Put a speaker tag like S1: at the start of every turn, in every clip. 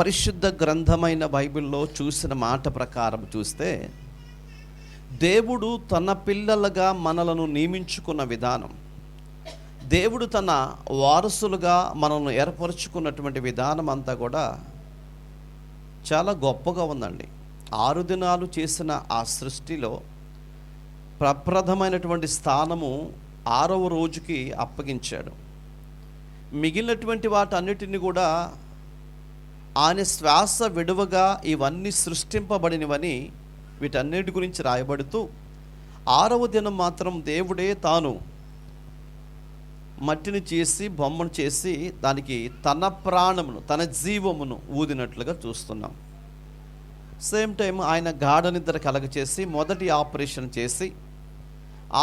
S1: పరిశుద్ధ గ్రంథమైన బైబిల్లో చూసిన మాట ప్రకారం చూస్తే, దేవుడు తన పిల్లలుగా మనలను నియమించుకున్న విధానం, దేవుడు తన వారసులుగా మనల్ని ఏర్పరచుకున్నటువంటి విధానం అంతా కూడా చాలా గొప్పగా ఉందండి. 6 దినాలు చేసిన ఆ సృష్టిలో ప్రప్రథమైనటువంటి స్థానము 6వ రోజుకి అప్పగించాడు. మిగిలినటువంటి వాటన్నిటిని కూడా ఆయన శ్వాస విడువగా ఇవన్నీ సృష్టింపబడినవని వీటన్నిటి గురించి రాయబడుతూ, 6వ దినం మాత్రం దేవుడే తాను మట్టిని చేసి బొమ్మను చేసి దానికి తన ప్రాణమును తన జీవమును ఊదినట్లుగా చూస్తున్నాం. సేమ్ టైం ఆయన గాఢ నిద్ర కలగచేసి మొదటి ఆపరేషన్ చేసి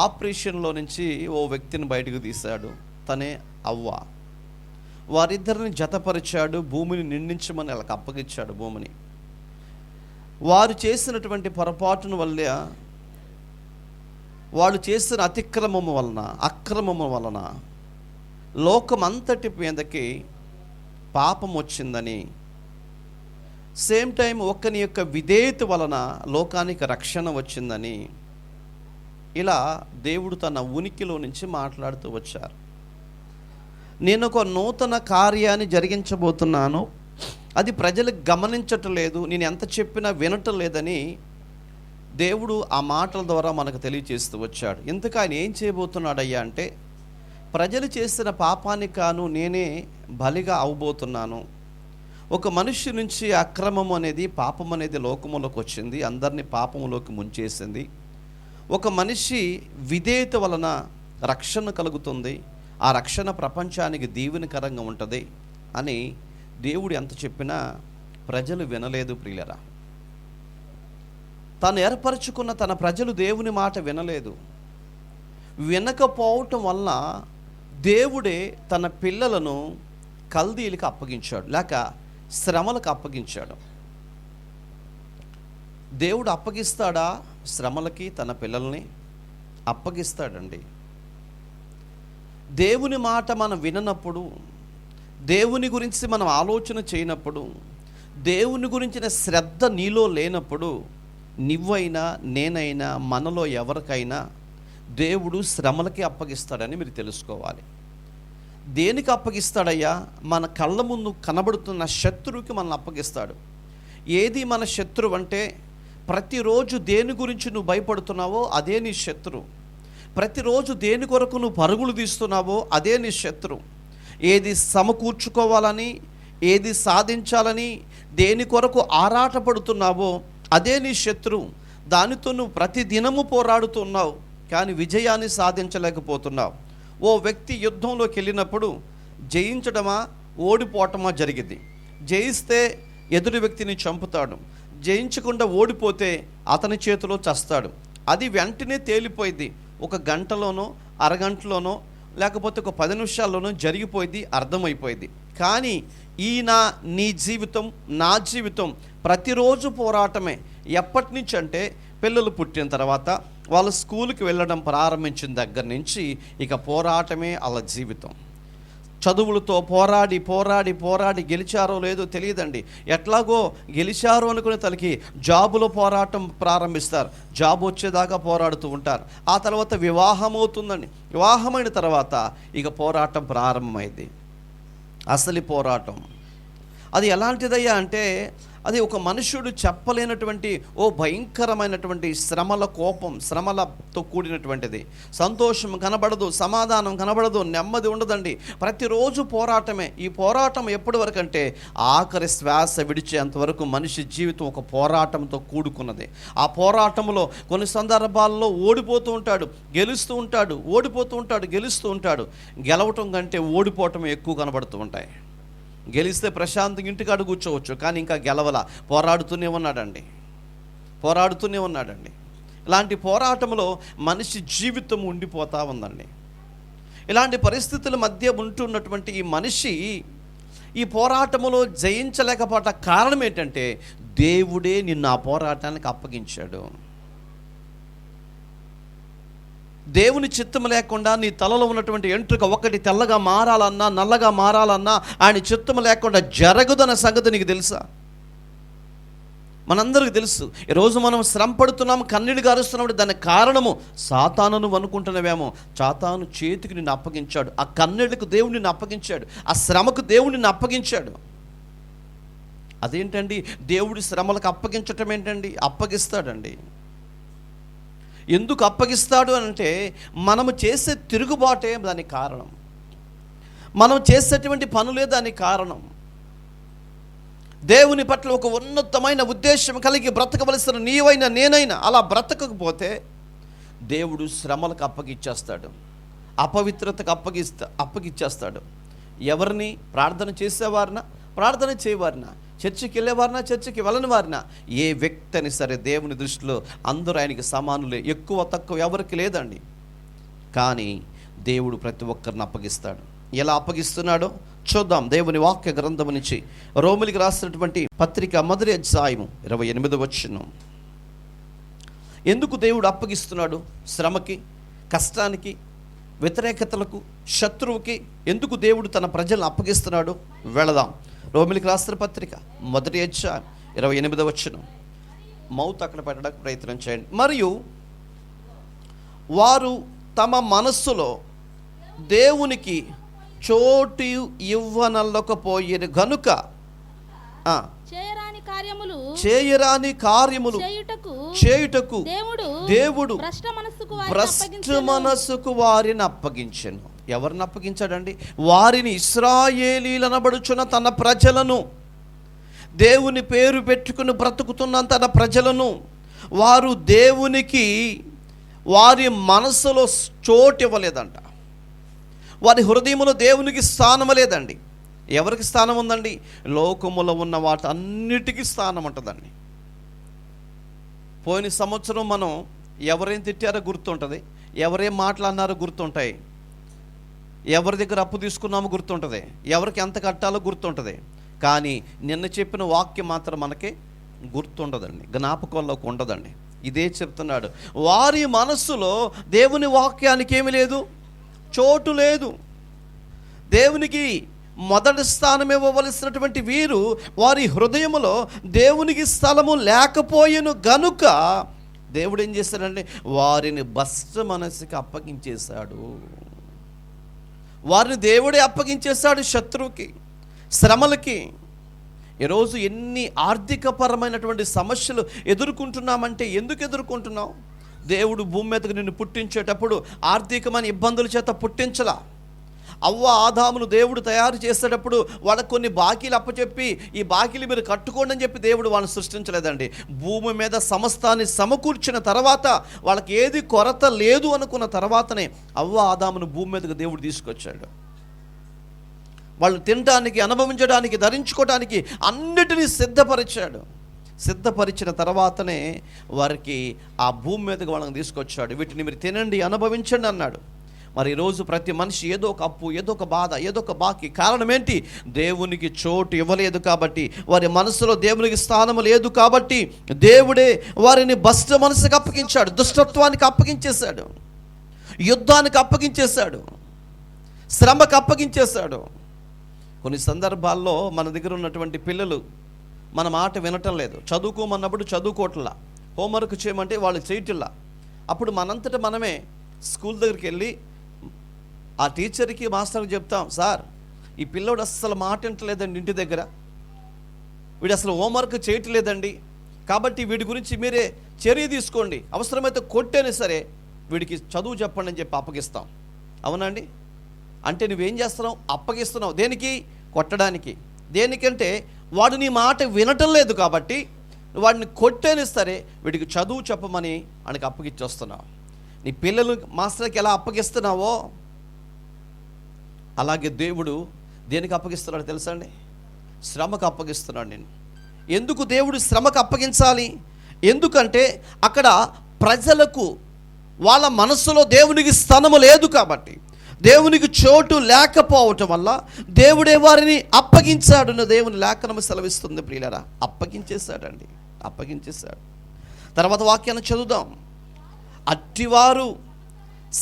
S1: ఆపరేషన్లో నుంచి ఓ వ్యక్తిని బయటకు తీశాడు. తనే అవ్వ. వారిద్దరిని జతపరిచాడు. భూమిని నిండించమని వాళ్ళకి అప్పగించాడు. భూమిని వారు చేసినటువంటి పొరపాటును వల్ల, వాళ్ళు చేసిన అతిక్రమము వలన, అక్రమము వలన లోకమంతటి మీదకి పాపం వచ్చిందని, సేమ్ టైం ఒక్కని యొక్క విధేయత వలన లోకానికి రక్షణ వచ్చిందని, ఇలా దేవుడు తన ఉనికిలో నుంచి మాట్లాడుతూ వచ్చారు. నేను ఒక నూతన కార్యాన్ని జరిగించబోతున్నాను, అది ప్రజలు గమనించటం లేదు, నేను ఎంత చెప్పినా వినటం లేదని దేవుడు ఆ మాటల ద్వారా మనకు తెలియజేస్తూ వచ్చాడు. ఇంతకు ఆయన ఏం చేయబోతున్నాడయ్యా అంటే, ప్రజలు చేసిన పాపానికి కాను నేనే బలిగా అవబోతున్నాను. ఒక మనిషి నుంచి అక్రమం అనేది, పాపం అనేది లోకములోకి వచ్చింది, అందరినీ పాపములోకి ముంచేసింది. ఒక మనిషి విధేయత వలన రక్షణ కలుగుతుంది, ఆ రక్షణ ప్రపంచానికి దీవెనకరంగా ఉంటుంది అని దేవుడు ఎంత చెప్పినా ప్రజలు వినలేదు. ప్రియులరా, తాను ఏర్పరచుకున్న తన ప్రజలు దేవుని మాట వినలేదు. వినకపోవటం వలన దేవుడే తన పిల్లలను కల్దీలకు అప్పగించాడు, లేక శ్రమలకు అప్పగించాడు. దేవుడు అప్పగిస్తాడా శ్రమలకి తన పిల్లల్ని? అప్పగిస్తాడండి. దేవుని మాట మనం విననప్పుడు, దేవుని గురించి మనం ఆలోచన చేయనప్పుడు, దేవుని గురించిన శ్రద్ధ నీలో లేనప్పుడు, నువ్వైనా నేనైనా మనలో ఎవరికైనా దేవుడు శ్రమలకి అప్పగిస్తాడని మీరు తెలుసుకోవాలి. దేనికి అప్పగిస్తాడయ్యా? మన కళ్ళ ముందు కనబడుతున్న శత్రువుకి మనల్ని అప్పగిస్తాడు. ఏది మన శత్రువు అంటే, ప్రతిరోజు దేని గురించి నువ్వు భయపడుతున్నావో అదే నీ శత్రువు. ప్రతిరోజు దేని కొరకు నువ్వు పరుగులు తీస్తున్నావో అదే నీ శత్రువు. ఏది సమకూర్చుకోవాలని, ఏది సాధించాలని, దేని కొరకు ఆరాటపడుతున్నావో అదే నీ శత్రువు. దానితో నువ్వు ప్రతి దినము పోరాడుతున్నావు, కానీ విజయాన్ని సాధించలేకపోతున్నావు. ఓ వ్యక్తి యుద్ధంలోకి వెళ్ళినప్పుడు జయించడమా ఓడిపోవటమా జరిగింది. జయిస్తే ఎదుటి వ్యక్తిని చంపుతాడు, జయించకుండా ఓడిపోతే అతని చేతిలో చస్తాడు. అది వెంటనే తేలిపోయింది. ఒక గంటలోనో అరగంటలోనో లేకపోతే ఒక 10 నిమిషాల్లోనో జరిగిపోయింది, అర్థమైపోయింది. కానీ ఈయన నీ జీవితం, నా జీవితం ప్రతిరోజు పోరాటమే. ఎప్పటి నుంచి అంటే, పిల్లలు పుట్టిన తర్వాత వాళ్ళు స్కూల్కి వెళ్ళడం ప్రారంభించిన దగ్గర నుంచి ఇక పోరాటమే వాళ్ళ జీవితం. చదువులతో పోరాడి పోరాడి పోరాడి గెలిచారో లేదో తెలియదండి. ఎట్లాగో గెలిచారో అనుకునే తలకి జాబులో పోరాటం ప్రారంభిస్తారు. జాబ్ వచ్చేదాకా పోరాడుతూ ఉంటారు. ఆ తర్వాత వివాహం అవుతుందండి. వివాహమైన తర్వాత ఇక పోరాటం ప్రారంభమైంది. అసలు పోరాటం అది ఎలాంటిదయ్యా అంటే, అది ఒక మనుష్యుడు చెప్పలేనటువంటి ఓ భయంకరమైనటువంటి శ్రమల కోపం, శ్రమలతో కూడినటువంటిది. సంతోషం కనబడదు, సమాధానం కనబడదు, నెమ్మది ఉండదండి. ప్రతిరోజు పోరాటమే. ఈ పోరాటం ఎప్పటి వరకు అంటే, ఆఖరి శ్వాస విడిచేంతవరకు మనిషి జీవితం ఒక పోరాటంతో కూడుకున్నది. ఆ పోరాటంలో కొన్ని సందర్భాల్లో ఓడిపోతూ ఉంటాడు, గెలుస్తూ ఉంటాడు, ఓడిపోతూ ఉంటాడు, గెలుస్తూ ఉంటాడు. గెలవటం కంటే ఓడిపోవటం ఎక్కువ కనబడుతూ ఉంటాయి. గెలిస్తే ప్రశాంతంగా ఇంటికాడ కూర్చోవచ్చు, కానీ ఇంకా గెలవల, పోరాడుతూనే ఉన్నాడండి. ఇలాంటి పోరాటంలో మనిషి జీవితం ఉండిపోతూ ఉందండి. ఇలాంటి పరిస్థితుల మధ్య ఉంటున్నటువంటి ఈ మనిషి ఈ పోరాటంలో జయించలేకపోవట కారణం ఏంటంటే, దేవుడే నిన్ను ఆ పోరాటానికి అప్పగించాడు. దేవుని చిత్తం లేకుండా నీ తలలో ఉన్నటువంటి ఎంట్రుక ఒకటి తెల్లగా మారాలన్నా నల్లగా మారాలన్నా ఆయన చిత్తం లేకుండా జరగదన్న సంగతి నీకు తెలుసా? మనందరికీ తెలుసు. ఈరోజు మనం శ్రమ పడుతున్నాము, కన్నీళ్ళు గారుస్తున్నాం, దానికి కారణము సాతానును అనుకుంటున్నావేమో. సాతాను చేతికి నిన్ను అప్పగించాడు, ఆ కన్నీళ్లకు దేవుడు నిన్ను అప్పగించాడు, ఆ శ్రమకు దేవుడు నిన్ను అప్పగించాడు. అదేంటండి దేవుడి శ్రమలకు అప్పగించటం ఏంటండి? అప్పగిస్తాడండి. ఎందుకు అప్పగిస్తాడు అంటే మనము చేసే తిరుగుబాటే దానికి కారణం, మనం చేసేటువంటి పనులే దానికి కారణం. దేవుని పట్ల ఒక ఉన్నతమైన ఉద్దేశం కలిగి బ్రతకవలసిన నీవైనా నేనైనా అలా బ్రతకకపోతే దేవుడు శ్రమలకు అప్పగిచ్చేస్తాడు, అపవిత్రతకు అప్పగిచ్చేస్తాడు. ఎవరిని? ప్రార్థన చేసేవారినా, ప్రార్థన చేయవారినా, చర్చికి వెళ్ళేవారినా, చర్చికి వెళ్ళని వారినా, ఏ వ్యక్తి అని సరే దేవుని దృష్టిలో అందరూ ఆయనకి సమానులే, ఎక్కువ తక్కువ ఎవరికి లేదండి. కానీ దేవుడు ప్రతి ఒక్కరిని అప్పగిస్తాడు. ఎలా అప్పగిస్తున్నాడో చూద్దాం. దేవుని వాక్య గ్రంథం నుంచి రోమిలికి రాసినటువంటి పత్రిక 1వ అధ్యాయము 28వ వచనం. ఎందుకు దేవుడు అప్పగిస్తున్నాడు? శ్రమకి, కష్టానికి, వ్యతిరేకతలకు, శత్రువుకి ఎందుకు దేవుడు తన ప్రజలను అప్పగిస్తున్నాడు? వెళదాం. రోమిలికి రాసిన పత్రిక 1వ అధ్యాయం 28వ వచనం. మౌత్ అక్కడ పెట్టడానికి ప్రయత్నం చేయండి. మరియు వారు తమ మనస్సులో దేవునికి చోటు ఇవ్వనల్లకపోయిన గనుక చేయరాని కార్యములు చేయుటకు దేవుడు భ్రష్ట మనస్సుకు వారిని అప్పగించెను. ఎవరిని అప్పగించాడండి? వారిని, ఇశ్రాయేలీలనబడుచున్న తన ప్రజలను, దేవుని పేరు పెట్టుకుని బ్రతుకుతున్న తన ప్రజలను, వారు దేవునికి వారి మనసులో చోటు ఇవ్వలేదంట. వారి హృదయములో దేవునికి స్థానం లేదండి. ఎవరికి స్థానం ఉందండి? లోకములో ఉన్న వాటన్నిటికీ స్థానం ఉంటుందండి. పోయిన సంవత్సరం మనం ఎవరేం తిట్టారో గుర్తుంటుంది, ఎవరేం మాట్లాడినారో గుర్తుంటాయి, ఎవరి దగ్గర అప్పు తీసుకున్నామో గుర్తుంటుంది, ఎవరికి ఎంత కట్టాలో గుర్తుంటుంది. కానీ నిన్న చెప్పిన వాక్యం మాత్రం మనకి గుర్తుండదండి, జ్ఞాపకంలోకి ఉండదండి. ఇదే చెప్తున్నాడు. వారి మనస్సులో దేవుని వాక్యానికి ఏమి లేదు, చోటు లేదు. దేవునికి మొదటి స్థానం ఇవ్వవలసినటువంటి వీరు వారి హృదయములో దేవునికి స్థలము లేకపోయేను గనుక దేవుడు ఏం చేశాడంటే వారిని భ్రష్ట మనస్సుకి అప్పగించేశాడు. వారిని దేవుడే అప్పగించేశాడు శత్రువుకి, శ్రమలకి. ఈరోజు ఎన్ని ఆర్థికపరమైనటువంటి సమస్యలు ఎదుర్కొంటున్నామంటే ఎందుకు ఎదుర్కొంటున్నాం? దేవుడు భూమి మీదకు నిన్ను పుట్టించేటప్పుడు ఆర్థికమైన ఇబ్బందుల చేత పుట్టించలా. అవ్వ ఆదామును దేవుడు తయారు చేసేటప్పుడు వాళ్ళకు కొన్ని బాకీలు అప్పచెప్పి ఈ బాకీలు మీరు కట్టుకోండి అని చెప్పి దేవుడు వాళ్ళని సృష్టించలేదండి. భూమి మీద సమస్తాన్ని సమకూర్చిన తర్వాత వాళ్ళకి ఏది కొరత లేదు అనుకున్న తర్వాతనే అవ్వ ఆదామును భూమి మీదకు దేవుడు తీసుకొచ్చాడు. వాళ్ళు తినడానికి, అనుభవించడానికి, ధరించుకోవడానికి అన్నిటినీ సిద్ధపరిచాడు. సిద్ధపరిచిన తర్వాతనే వారికి ఆ భూమి మీదకి వాళ్ళని తీసుకొచ్చాడు. వీటిని మీరు తినండి, అనుభవించండి అన్నాడు. మరి ఈరోజు ప్రతి మనిషి ఏదో ఒక అప్పు, ఏదో ఒక బాధ, ఏదో ఒక బాకీ. కారణం ఏంటి? దేవునికి చోటు ఇవ్వలేదు కాబట్టి, వారి మనసులో దేవునికి స్థానం లేదు కాబట్టి దేవుడే వారిని భ్రష్ట మనసుకు అప్పగించాడు, దుష్టత్వానికి అప్పగించేశాడు, యుద్ధానికి అప్పగించేశాడు, శ్రమకు అప్పగించేశాడు. కొన్ని సందర్భాల్లో మన దగ్గర ఉన్నటువంటి పిల్లలు మన మాట వినటం లేదు. చదువుకోమన్నప్పుడు చదువుకోవట్లా, హోంవర్క్ చేయమంటే వాళ్ళు చేయట్లా. అప్పుడు మనంతటా మనమే స్కూల్ దగ్గరికి వెళ్ళి ఆ టీచర్కి, మాస్టర్కి చెప్తాం, సార్ ఈ పిల్లోడు అస్సలు మాట వింటలేదండి, ఇంటి దగ్గర వీడు అసలు హోంవర్క్ చేయట్లేదండి, కాబట్టి వీడి గురించి మీరే చర్య తీసుకోండి, అవసరమైతే కొట్టేనే సరే వీడికి చదువు చెప్పండి అని చెప్పి అప్పగిస్తాం. అవునండి? అంటే నువ్వేం చేస్తున్నావు? అప్పగిస్తున్నావు. దేనికి? కొట్టడానికి. దేనికంటే వాడు నీ మాట వినటం లేదు కాబట్టి వాడిని కొట్టేనే సరే వీడికి చదువు చెప్పమని ఆయనకి అప్పగిచ్చేస్తున్నావు. నీ పిల్లలు మాస్టర్కి ఎలా అప్పగిస్తున్నావో అలాగే దేవుడు దేనికి అప్పగిస్తున్నాడు తెలుసా అండి? శ్రమకు అప్పగిస్తున్నాడు నేను. ఎందుకు దేవుడు శ్రమకు అప్పగించాలి? ఎందుకంటే అక్కడ ప్రజలకు వాళ్ళ మనస్సులో దేవునికి స్థానము లేదు కాబట్టి, దేవునికి చోటు లేకపోవటం వల్ల దేవుడే వారిని అప్పగించాడు. దేవుని లేఖనము సెలవిస్తుంది ప్రియులారా. అప్పగించేశాడండి, అప్పగించేశాడు. తర్వాత వాక్యాన్ని చదువుదాం. అట్టివారు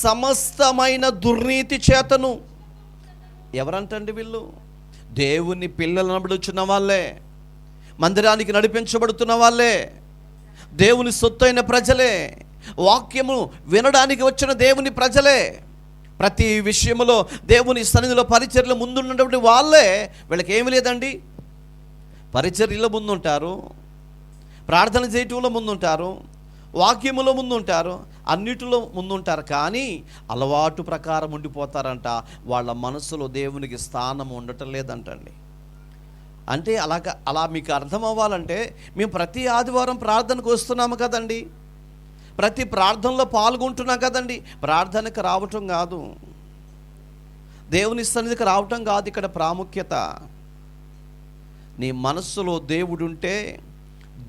S1: సమస్తమైన దుర్నీతి చేతను. ఎవరంటండి వీళ్ళు? దేవుని పిల్లలు నడుచున్న వాళ్ళే, మందిరానికి నడిపించబడుతున్న వాళ్ళే, దేవుని సొత్తైన ప్రజలే, వాక్యము వినడానికి వచ్చిన దేవుని ప్రజలే, ప్రతి విషయంలో దేవుని సన్నిధిలో పరిచర్యలో ముందున్నటువంటి వాళ్ళే. వీళ్ళకి ఏమి లేదండి, పరిచర్యలో ముందుంటారు, ప్రార్థన చేయటంలో ముందుంటారు, వాక్యములో ముందుంటారు, అన్నిటిలో ముందుంటారు, కానీ అలవాటు ప్రకారం ఉండిపోతారంట. వాళ్ళ మనసులో దేవునికి స్థానం ఉండటం లేదంటండి. అంటే అలా మీకు అర్థం అవ్వాలంటే, మేము ప్రతి ఆదివారం ప్రార్థనకు వస్తున్నాము కదండి, ప్రతి ప్రార్థనలో పాల్గొంటున్నాం కదండి. ప్రార్థనకు రావటం కాదు, దేవుని సన్నిధికి రావటం కాదు ఇక్కడ ప్రాముఖ్యత. నీ మనస్సులో దేవుడుంటే,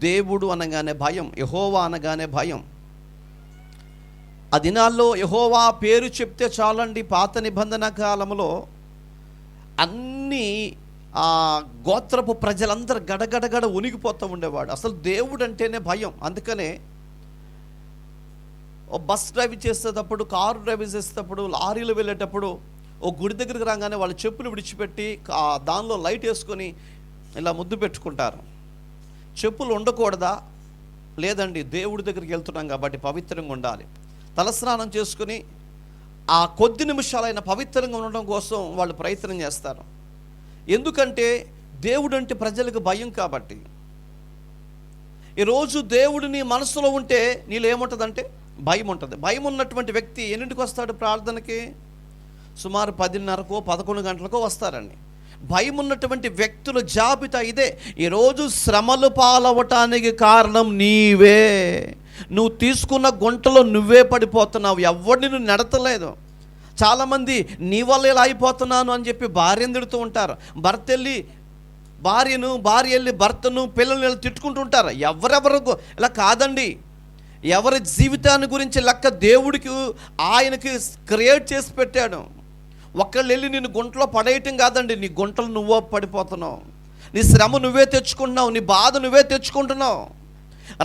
S1: దేవుడు అనగానే భయం, యెహోవా అనగానే భయం. ఆ దినాల్లో యెహోవా పేరు చెప్తే చాలండి. పాత నిబంధన కాలంలో అన్ని గోత్రపు ప్రజలందరూ గడగడగడ ఉనిగిపోతూ ఉండేవాడు. అసలు దేవుడు అంటేనే భయం. అందుకనే బస్ డ్రైవ్ చేసేటప్పుడు, కారు డ్రైవ్ చేసేటప్పుడు, లారీలు వెళ్ళేటప్పుడు ఓ గుడి దగ్గరికి రాగానే వాళ్ళ చెప్పులు విడిచిపెట్టి దానిలో లైట్ వేసుకొని ఇలా ముద్దు పెట్టుకుంటారు. చెప్పులు ఉండకూడదా? లేదండి, దేవుడి దగ్గరికి వెళ్తున్నాం కాబట్టి పవిత్రంగా ఉండాలి. తలస్నానం చేసుకుని ఆ కొద్ది నిమిషాలైన పవిత్రంగా ఉండడం కోసం వాళ్ళు ప్రయత్నం చేస్తారు. ఎందుకంటే దేవుడు అంటే ప్రజలకు భయం కాబట్టి. ఈరోజు దేవుడు నీ మనసులో ఉంటే నీలో ఏముంటుందంటే భయం ఉంటుంది. భయం ఉన్నటువంటి వ్యక్తి ఎన్నింటికి వస్తాడు ప్రార్థనకి? సుమారు 10:30కో 11 గంటలకో వస్తారండి. భయం ఉన్నటువంటి వ్యక్తుల జాబితా ఇదే. ఈరోజు శ్రమలు పాలవటానికి కారణం నీవే. నువ్వు తీసుకున్న గుంటలో నువ్వే పడిపోతున్నావు, ఎవరిని నువ్వు నెడతలేదు. చాలామంది నీ వల్ల ఇలా అయిపోతున్నాను అని చెప్పి భార్యను తిడుతూ ఉంటారు, భర్త వెళ్ళి భార్యను, భార్య వెళ్ళి భర్తను, పిల్లల్ని తిట్టుకుంటూ ఉంటారు. ఎవరెవరు ఇలా కాదండి. ఎవరి జీవితాన్ని గురించి లెక్క దేవుడికి ఆయనకి క్రియేట్ చేసి పెట్టాడు. ఒక్కళ్ళు వెళ్ళి నిన్ను గుంటలో పడేయటం కాదండి, నీ గుంటలు నువ్వే పడిపోతున్నావు, నీ శ్రమ నువ్వే తెచ్చుకుంటున్నావు, నీ బాధ నువ్వే తెచ్చుకుంటున్నావు.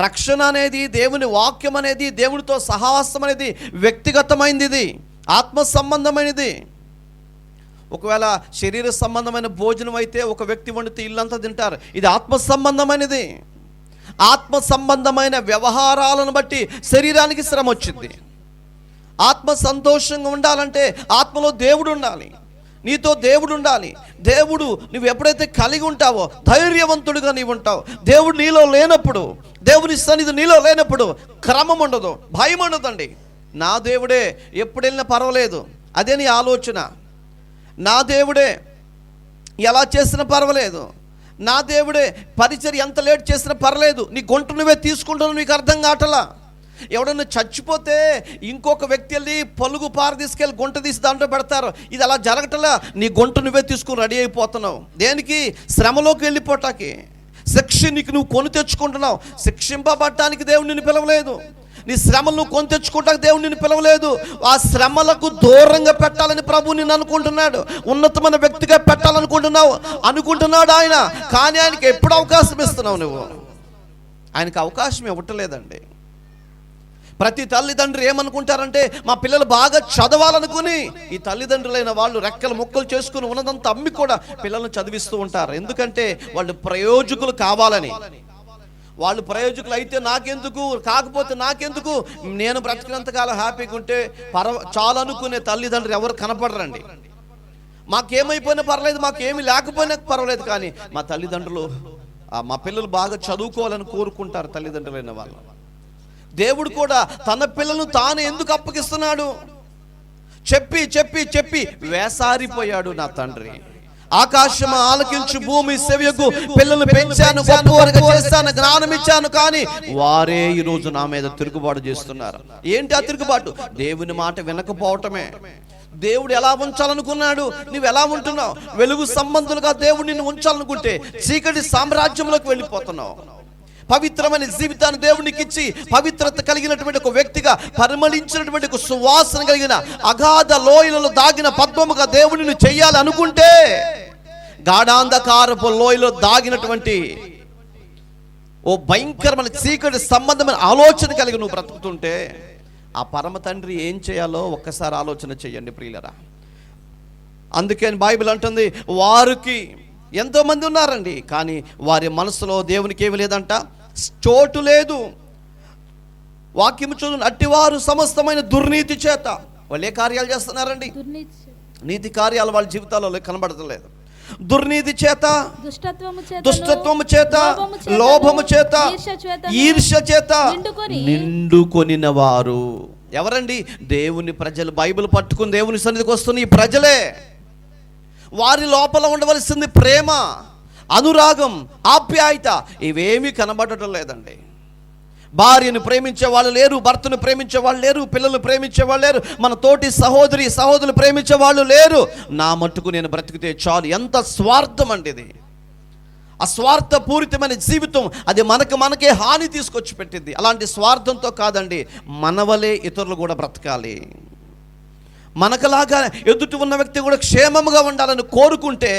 S1: రక్షణ అనేది, దేవుని వాక్యం అనేది, దేవుడితో సహవాసం అనేది వ్యక్తిగతమైనది, ఇది ఆత్మ సంబంధమైనది. ఒకవేళ శరీర సంబంధమైన భోజనం అయితే ఒక వ్యక్తి వండితే ఇల్లంతా తింటారు, ఇది ఆత్మ సంబంధమైనది. ఆత్మ సంబంధమైన వ్యవహారాలను బట్టి శరీరానికి శ్రమ వచ్చింది. ఆత్మ సంతోషంగా ఉండాలంటే ఆత్మలో దేవుడు ఉండాలి, నీతో దేవుడు ఉండాలి. దేవుడు నువ్వు ఎప్పుడైతే కలిగి ఉంటావో ధైర్యవంతుడిగా నీవు ఉంటావు. దేవుడు నీలో లేనప్పుడు, దేవుని సన్నిధి నీలో లేనప్పుడు క్రమం ఉండదు, భయం ఉండదండి. నా దేవుడే ఎప్పుడు వెళ్ళినా పర్వాలేదు, అదే నీ ఆలోచన. నా దేవుడే ఎలా చేసినా పర్వాలేదు, నా దేవుడే పరిచర్య ఎంత లేట్ చేసినా పర్లేదు, నీ గుంట నువ్వే తీసుకుంటావు. నీకు అర్థం కావట్లా. ఎవడన్నా చచ్చిపోతే ఇంకొక వ్యక్తి వెళ్ళి పలుగు పార తీసుకెళ్ళి గుంట తీసి దాంట్లో పెడతారు. ఇది అలా జరగటలా. నీ గుంట నువ్వే తీసుకుని రెడీ అయిపోతున్నావు. దేనికి? శ్రమలోకి వెళ్ళిపోటానికి. శిక్ష నీకు నువ్వు కొని తెచ్చుకుంటున్నావు. శిక్షింపబడటానికి దేవుడు నిన్ను పిలవలేదు. నీ శ్రమలు నువ్వు కొని తెచ్చుకోవటానికి దేవుడు నిన్ను పిలవలేదు. ఆ శ్రమలకు దూరంగా పెట్టాలని ప్రభు నిన్ను అనుకుంటున్నాడు. ఉన్నతమైన వ్యక్తిగా అనుకుంటున్నాడు ఆయన. కానీ ఆయనకి ఎప్పుడు అవకాశం ఇస్తున్నావు నువ్వు? ఆయనకి అవకాశం ఇవ్వట్లేదండి. ప్రతి తల్లిదండ్రులు ఏమనుకుంటారంటే మా పిల్లలు బాగా చదవాలనుకుని ఈ తల్లిదండ్రులైన వాళ్ళు రెక్కలు ముక్కలు చేసుకుని ఉన్నదంతా అమ్మి కూడా పిల్లలను చదివిస్తూ ఉంటారు. ఎందుకంటే వాళ్ళు ప్రయోజకులు కావాలని. వాళ్ళు ప్రయోజకులు అయితే నాకెందుకు, కాకపోతే నాకెందుకు, నేను బ్రతికినంతకాలం హ్యాపీగా ఉంటే చాలు అనుకునే తల్లిదండ్రులు ఎవరు కనపడరండి. మాకేమైపోయినా పర్లేదు, మాకేమి లేకపోయినా పర్వాలేదు, కానీ మా తల్లిదండ్రులు మా పిల్లలు బాగా చదువుకోవాలని కోరుకుంటారు తల్లిదండ్రులైన వాళ్ళు. దేవుడు కూడా తన పిల్లలను తాను ఎందుకు అప్పగిస్తున్నాడు? చెప్పి చెప్పి చెప్పి వేసారిపోయాడు నా తండ్రి. ఆకాశము ఆలకించు, భూమి సెవియకు, పిల్లలను పెంచాను, గొప్పవారుగా చేస్తాను, జ్ఞానం ఇచ్చాను, కానీ వారే ఈరోజు నా మీద తిరుగుబాటు చేస్తున్నారు. ఏంటి ఆ తిరుగుబాటు? దేవుని మాట వినకపోవటమే. దేవుడు ఎలా ఉంచాలనుకున్నాడు, నువ్వు ఎలా ఉంటున్నావు? వెలుగు సంబంధులుగా దేవుడు నిన్ను ఉంచాలనుకుంటే చీకటి సామ్రాజ్యంలోకి వెళ్ళిపోతున్నావు. పవిత్రమైన జీవితాన్ని దేవునికి ఇచ్చి పవిత్రత కలిగినటువంటి ఒక వ్యక్తిగా, పరిమళించినటువంటి ఒక సువాసన కలిగిన అగాధ లోయలలో దాగిన పద్మముగా దేవుడిని చెయ్యాలి అనుకుంటే, గాఢాంధకారపు లోయలో దాగినటువంటి ఓ భయంకరమైన చీకటి సంబంధమైన ఆలోచన కలిగి నువ్వు బ్రతుకుతుంటే ఆ పరమ తండ్రి ఏం చేయాలో ఒక్కసారి ఆలోచన చేయండి ప్రియులరా. అందుకే బైబిల్ అంటుంది, వారికి ఎంతోమంది ఉన్నారండి, కానీ వారి మనసులో దేవునికి ఏమి లేదంట, చోటు లేదు. వాక్యము చూడండి, అట్టివారు సమస్తమైన దుర్నీతి చేత, వాళ్ళు ఏ కార్యాలు చేస్తున్నారండి? నీతి కార్యాలు వాళ్ళ జీవితాల్లో కనబడతలేదు. దుర్నీతి చేత, దుష్టత్వము చేత, లోభము చేత, ఈర్ష్య చేత నిండుకొనిన వారు. ఎవరండి? దేవుని ప్రజలు. బైబిల్ పట్టుకుని దేవుని సన్నిధికి వస్తున్న ఈ ప్రజలే. వారి లోపల ఉండవలసింది ప్రేమ, అనురాగం, ఆప్యాయత, ఇవేమీ కనబడటం లేదండి. భార్యను ప్రేమించే వాళ్ళు లేరు, భర్తను ప్రేమించే వాళ్ళు లేరు, పిల్లలు ప్రేమించే వాళ్ళు లేరు, మన తోటి సహోదరులు ప్రేమించే వాళ్ళు లేరు. నా మట్టుకు నేను బ్రతికితే చాలు. ఎంత స్వార్థం అండి ఇది! అస్వార్థపూరితమైన జీవితం, అది మనకే హాని తీసుకొచ్చి పెట్టింది. అలాంటి స్వార్థంతో కాదండి, మనవలే ఇతరులు కూడా బ్రతకాలి. మనకులాగా ఎదుటి ఉన్న వ్యక్తి కూడా క్షేమముగా ఉండాలని కోరుకుంటే,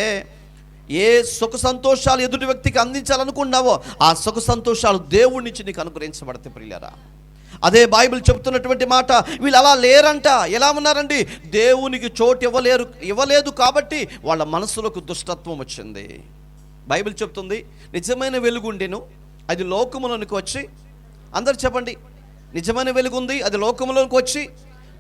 S1: ఏ సుఖ సంతోషాలు ఎదుటి వ్యక్తికి అందించాలనుకున్నావో ఆ సుఖ సంతోషాలు దేవుడి నుంచి నీకు అనుగ్రహించబడతాయి ప్రియులారా. అదే బైబిల్ చెప్తున్నటువంటి మాట. వీళ్ళు అలా లేరంట. ఎలా ఉన్నారండి? దేవునికి చోటు ఇవ్వలేదు కాబట్టి వాళ్ళ మనసులోకి దుష్టత్వం వచ్చింది. బైబిల్ చెప్తుంది, నిజమైన వెలుగుండెను, అది లోకములోనికి వచ్చి, అందరు చెప్పండి, నిజమైన వెలుగుంది, అది లోకములోనికి వచ్చి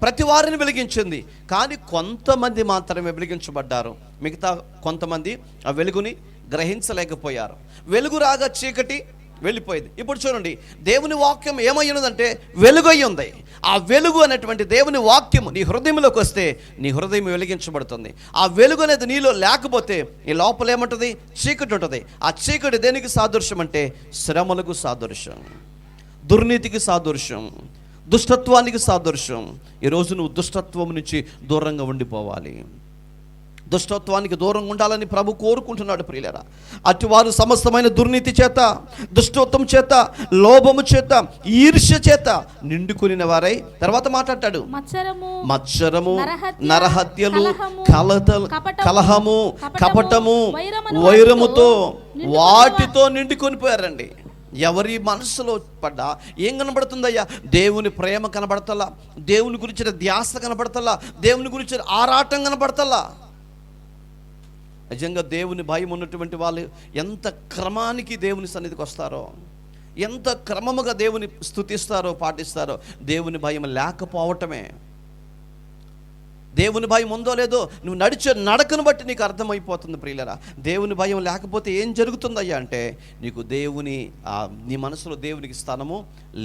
S1: ప్రతి వారిని వెలిగించింది. కానీ కొంతమంది మాత్రమే వెలిగించబడ్డారు, మిగతా కొంతమంది ఆ వెలుగుని గ్రహించలేకపోయారు. వెలుగు రాగా చీకటి వెళ్ళిపోయింది. ఇప్పుడు చూడండి, దేవుని వాక్యం ఏమయ్యున్నదంటే వెలుగై ఉంది. ఆ వెలుగు అనేటువంటి దేవుని వాక్యం నీ హృదయంలోకి వస్తే నీ హృదయం వెలిగించబడుతుంది. ఆ వెలుగు అనేది నీలో లేకపోతే ఈ లోపల ఏముంటుంది? చీకటి ఉంటుంది. ఆ చీకటి దేనికి సాదృశ్యం అంటే శ్రమలకు సాదృశ్యం, దుర్నీతికి సాదృశ్యం, దుష్టత్వానికి సాదృశ్యం. ఈరోజు నువ్వు దుష్టత్వం నుంచి దూరంగా ఉండిపోవాలి. దుష్టత్వానికి దూరంగా ఉండాలని ప్రభు కోరుకుంటున్నాడు ప్రియులారా. అటువారు సమస్తమైన దుర్నీతి చేత, దుష్టత్వం చేత, లోభము చేత, ఈర్ష్య చేత నిండుకుని వారై, తర్వాత మాట్లాడతాడు, మత్సరము, నరహత్యలు, కలహము, కపటము, వైరముతో వాటితో నిండుకొని పోయారండి. ఎవరి మనసులో పడ్డా ఏం కనబడుతుందయ్యా? దేవుని ప్రేమ కనబడతలా, దేవుని గురించిన ధ్యాస కనబడతలా, దేవుని గురించిన ఆరాటం కనబడతలా. నిజంగా దేవుని భయం ఉన్నటువంటి వాళ్ళు ఎంత క్రమానికి దేవుని సన్నిధికి వస్తారో, ఎంత క్రమముగా దేవుని స్తుతిస్తారో, పాటిస్తారో. దేవుని భయం లేకపోవటమే. దేవుని భయం ఉందో లేదో నువ్వు నడిచే నడకను బట్టి నీకు అర్థమైపోతుంది ప్రియులరా. దేవుని భయం లేకపోతే ఏం జరుగుతుందయ్యా అంటే, నీకు నీ మనసులో దేవునికి స్థానము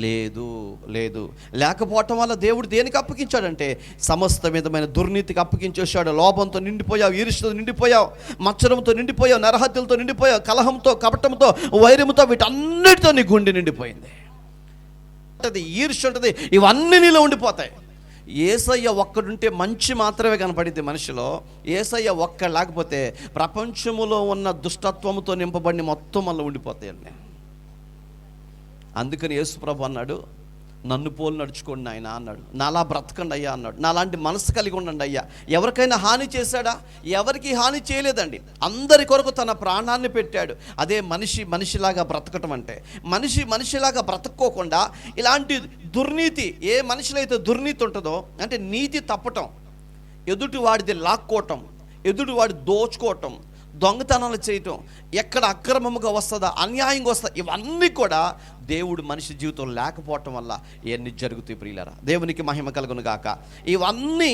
S1: లేదు. లేకపోవటం వల్ల దేవుడు దేనికి అప్పగించాడంటే సమస్త విధమైన దుర్నీతికి అప్పగించేశాడు. లోభంతో నిండిపోయావు, ఈర్ష్యతో నిండిపోయావు, మత్సరంతో నిండిపోయావు, నరహత్యలతో నిండిపోయావు, కలహంతో, కపటంతో, వైరముతో, వీటన్నిటితో నీ గుండె నిండిపోయింది. ఈర్ష్య ఉంటుంది, ఇవన్నీ నీలో ఉండిపోతాయి. యేసయ్య ఒక్కడుంటే మంచి మాత్రమే కనపడింది మనిషిలో. యేసయ్య ఒక్క లేకపోతే ప్రపంచములో ఉన్న దుష్టత్వముతో నింపబడి మొత్తం వల్ల ఉండిపోతాయండి. అందుకని యేసుప్రభు అన్నాడు, నన్ను పోలు నడుచుకోండి ఆయన అన్నాడు. నాలా బ్రతకండి అయ్యా అన్నాడు. నాలాంటి మనసు కలిగి ఉండండి అయ్యా. ఎవరికైనా హాని చేశాడా? ఎవరికి హాని చేయలేదండి. అందరి కొరకు తన ప్రాణాన్ని పెట్టాడు. అదే మనిషిలాగా బ్రతకటం అంటే. మనిషిలాగా బ్రతక్కోకుండా ఇలాంటి దుర్నీతి, ఏ మనిషిలో అయితే దుర్నీతి ఉంటుందో, అంటే నీతి తప్పటం, ఎదుటి వాడిది లాక్కోవటం, ఎదుటి వాడి దోచుకోవటం, దొంగతనాలు చేయటం, ఎక్కడ అక్రమముగా వస్తుందా, అన్యాయంగా వస్తుందా, ఇవన్నీ కూడా దేవుడు మనిషి జీవితంలో లేకపోవటం వల్ల ఇవన్నీ జరుగుతాయి ప్రియులారా. దేవునికి మహిమ కలుగును గాక. ఇవన్నీ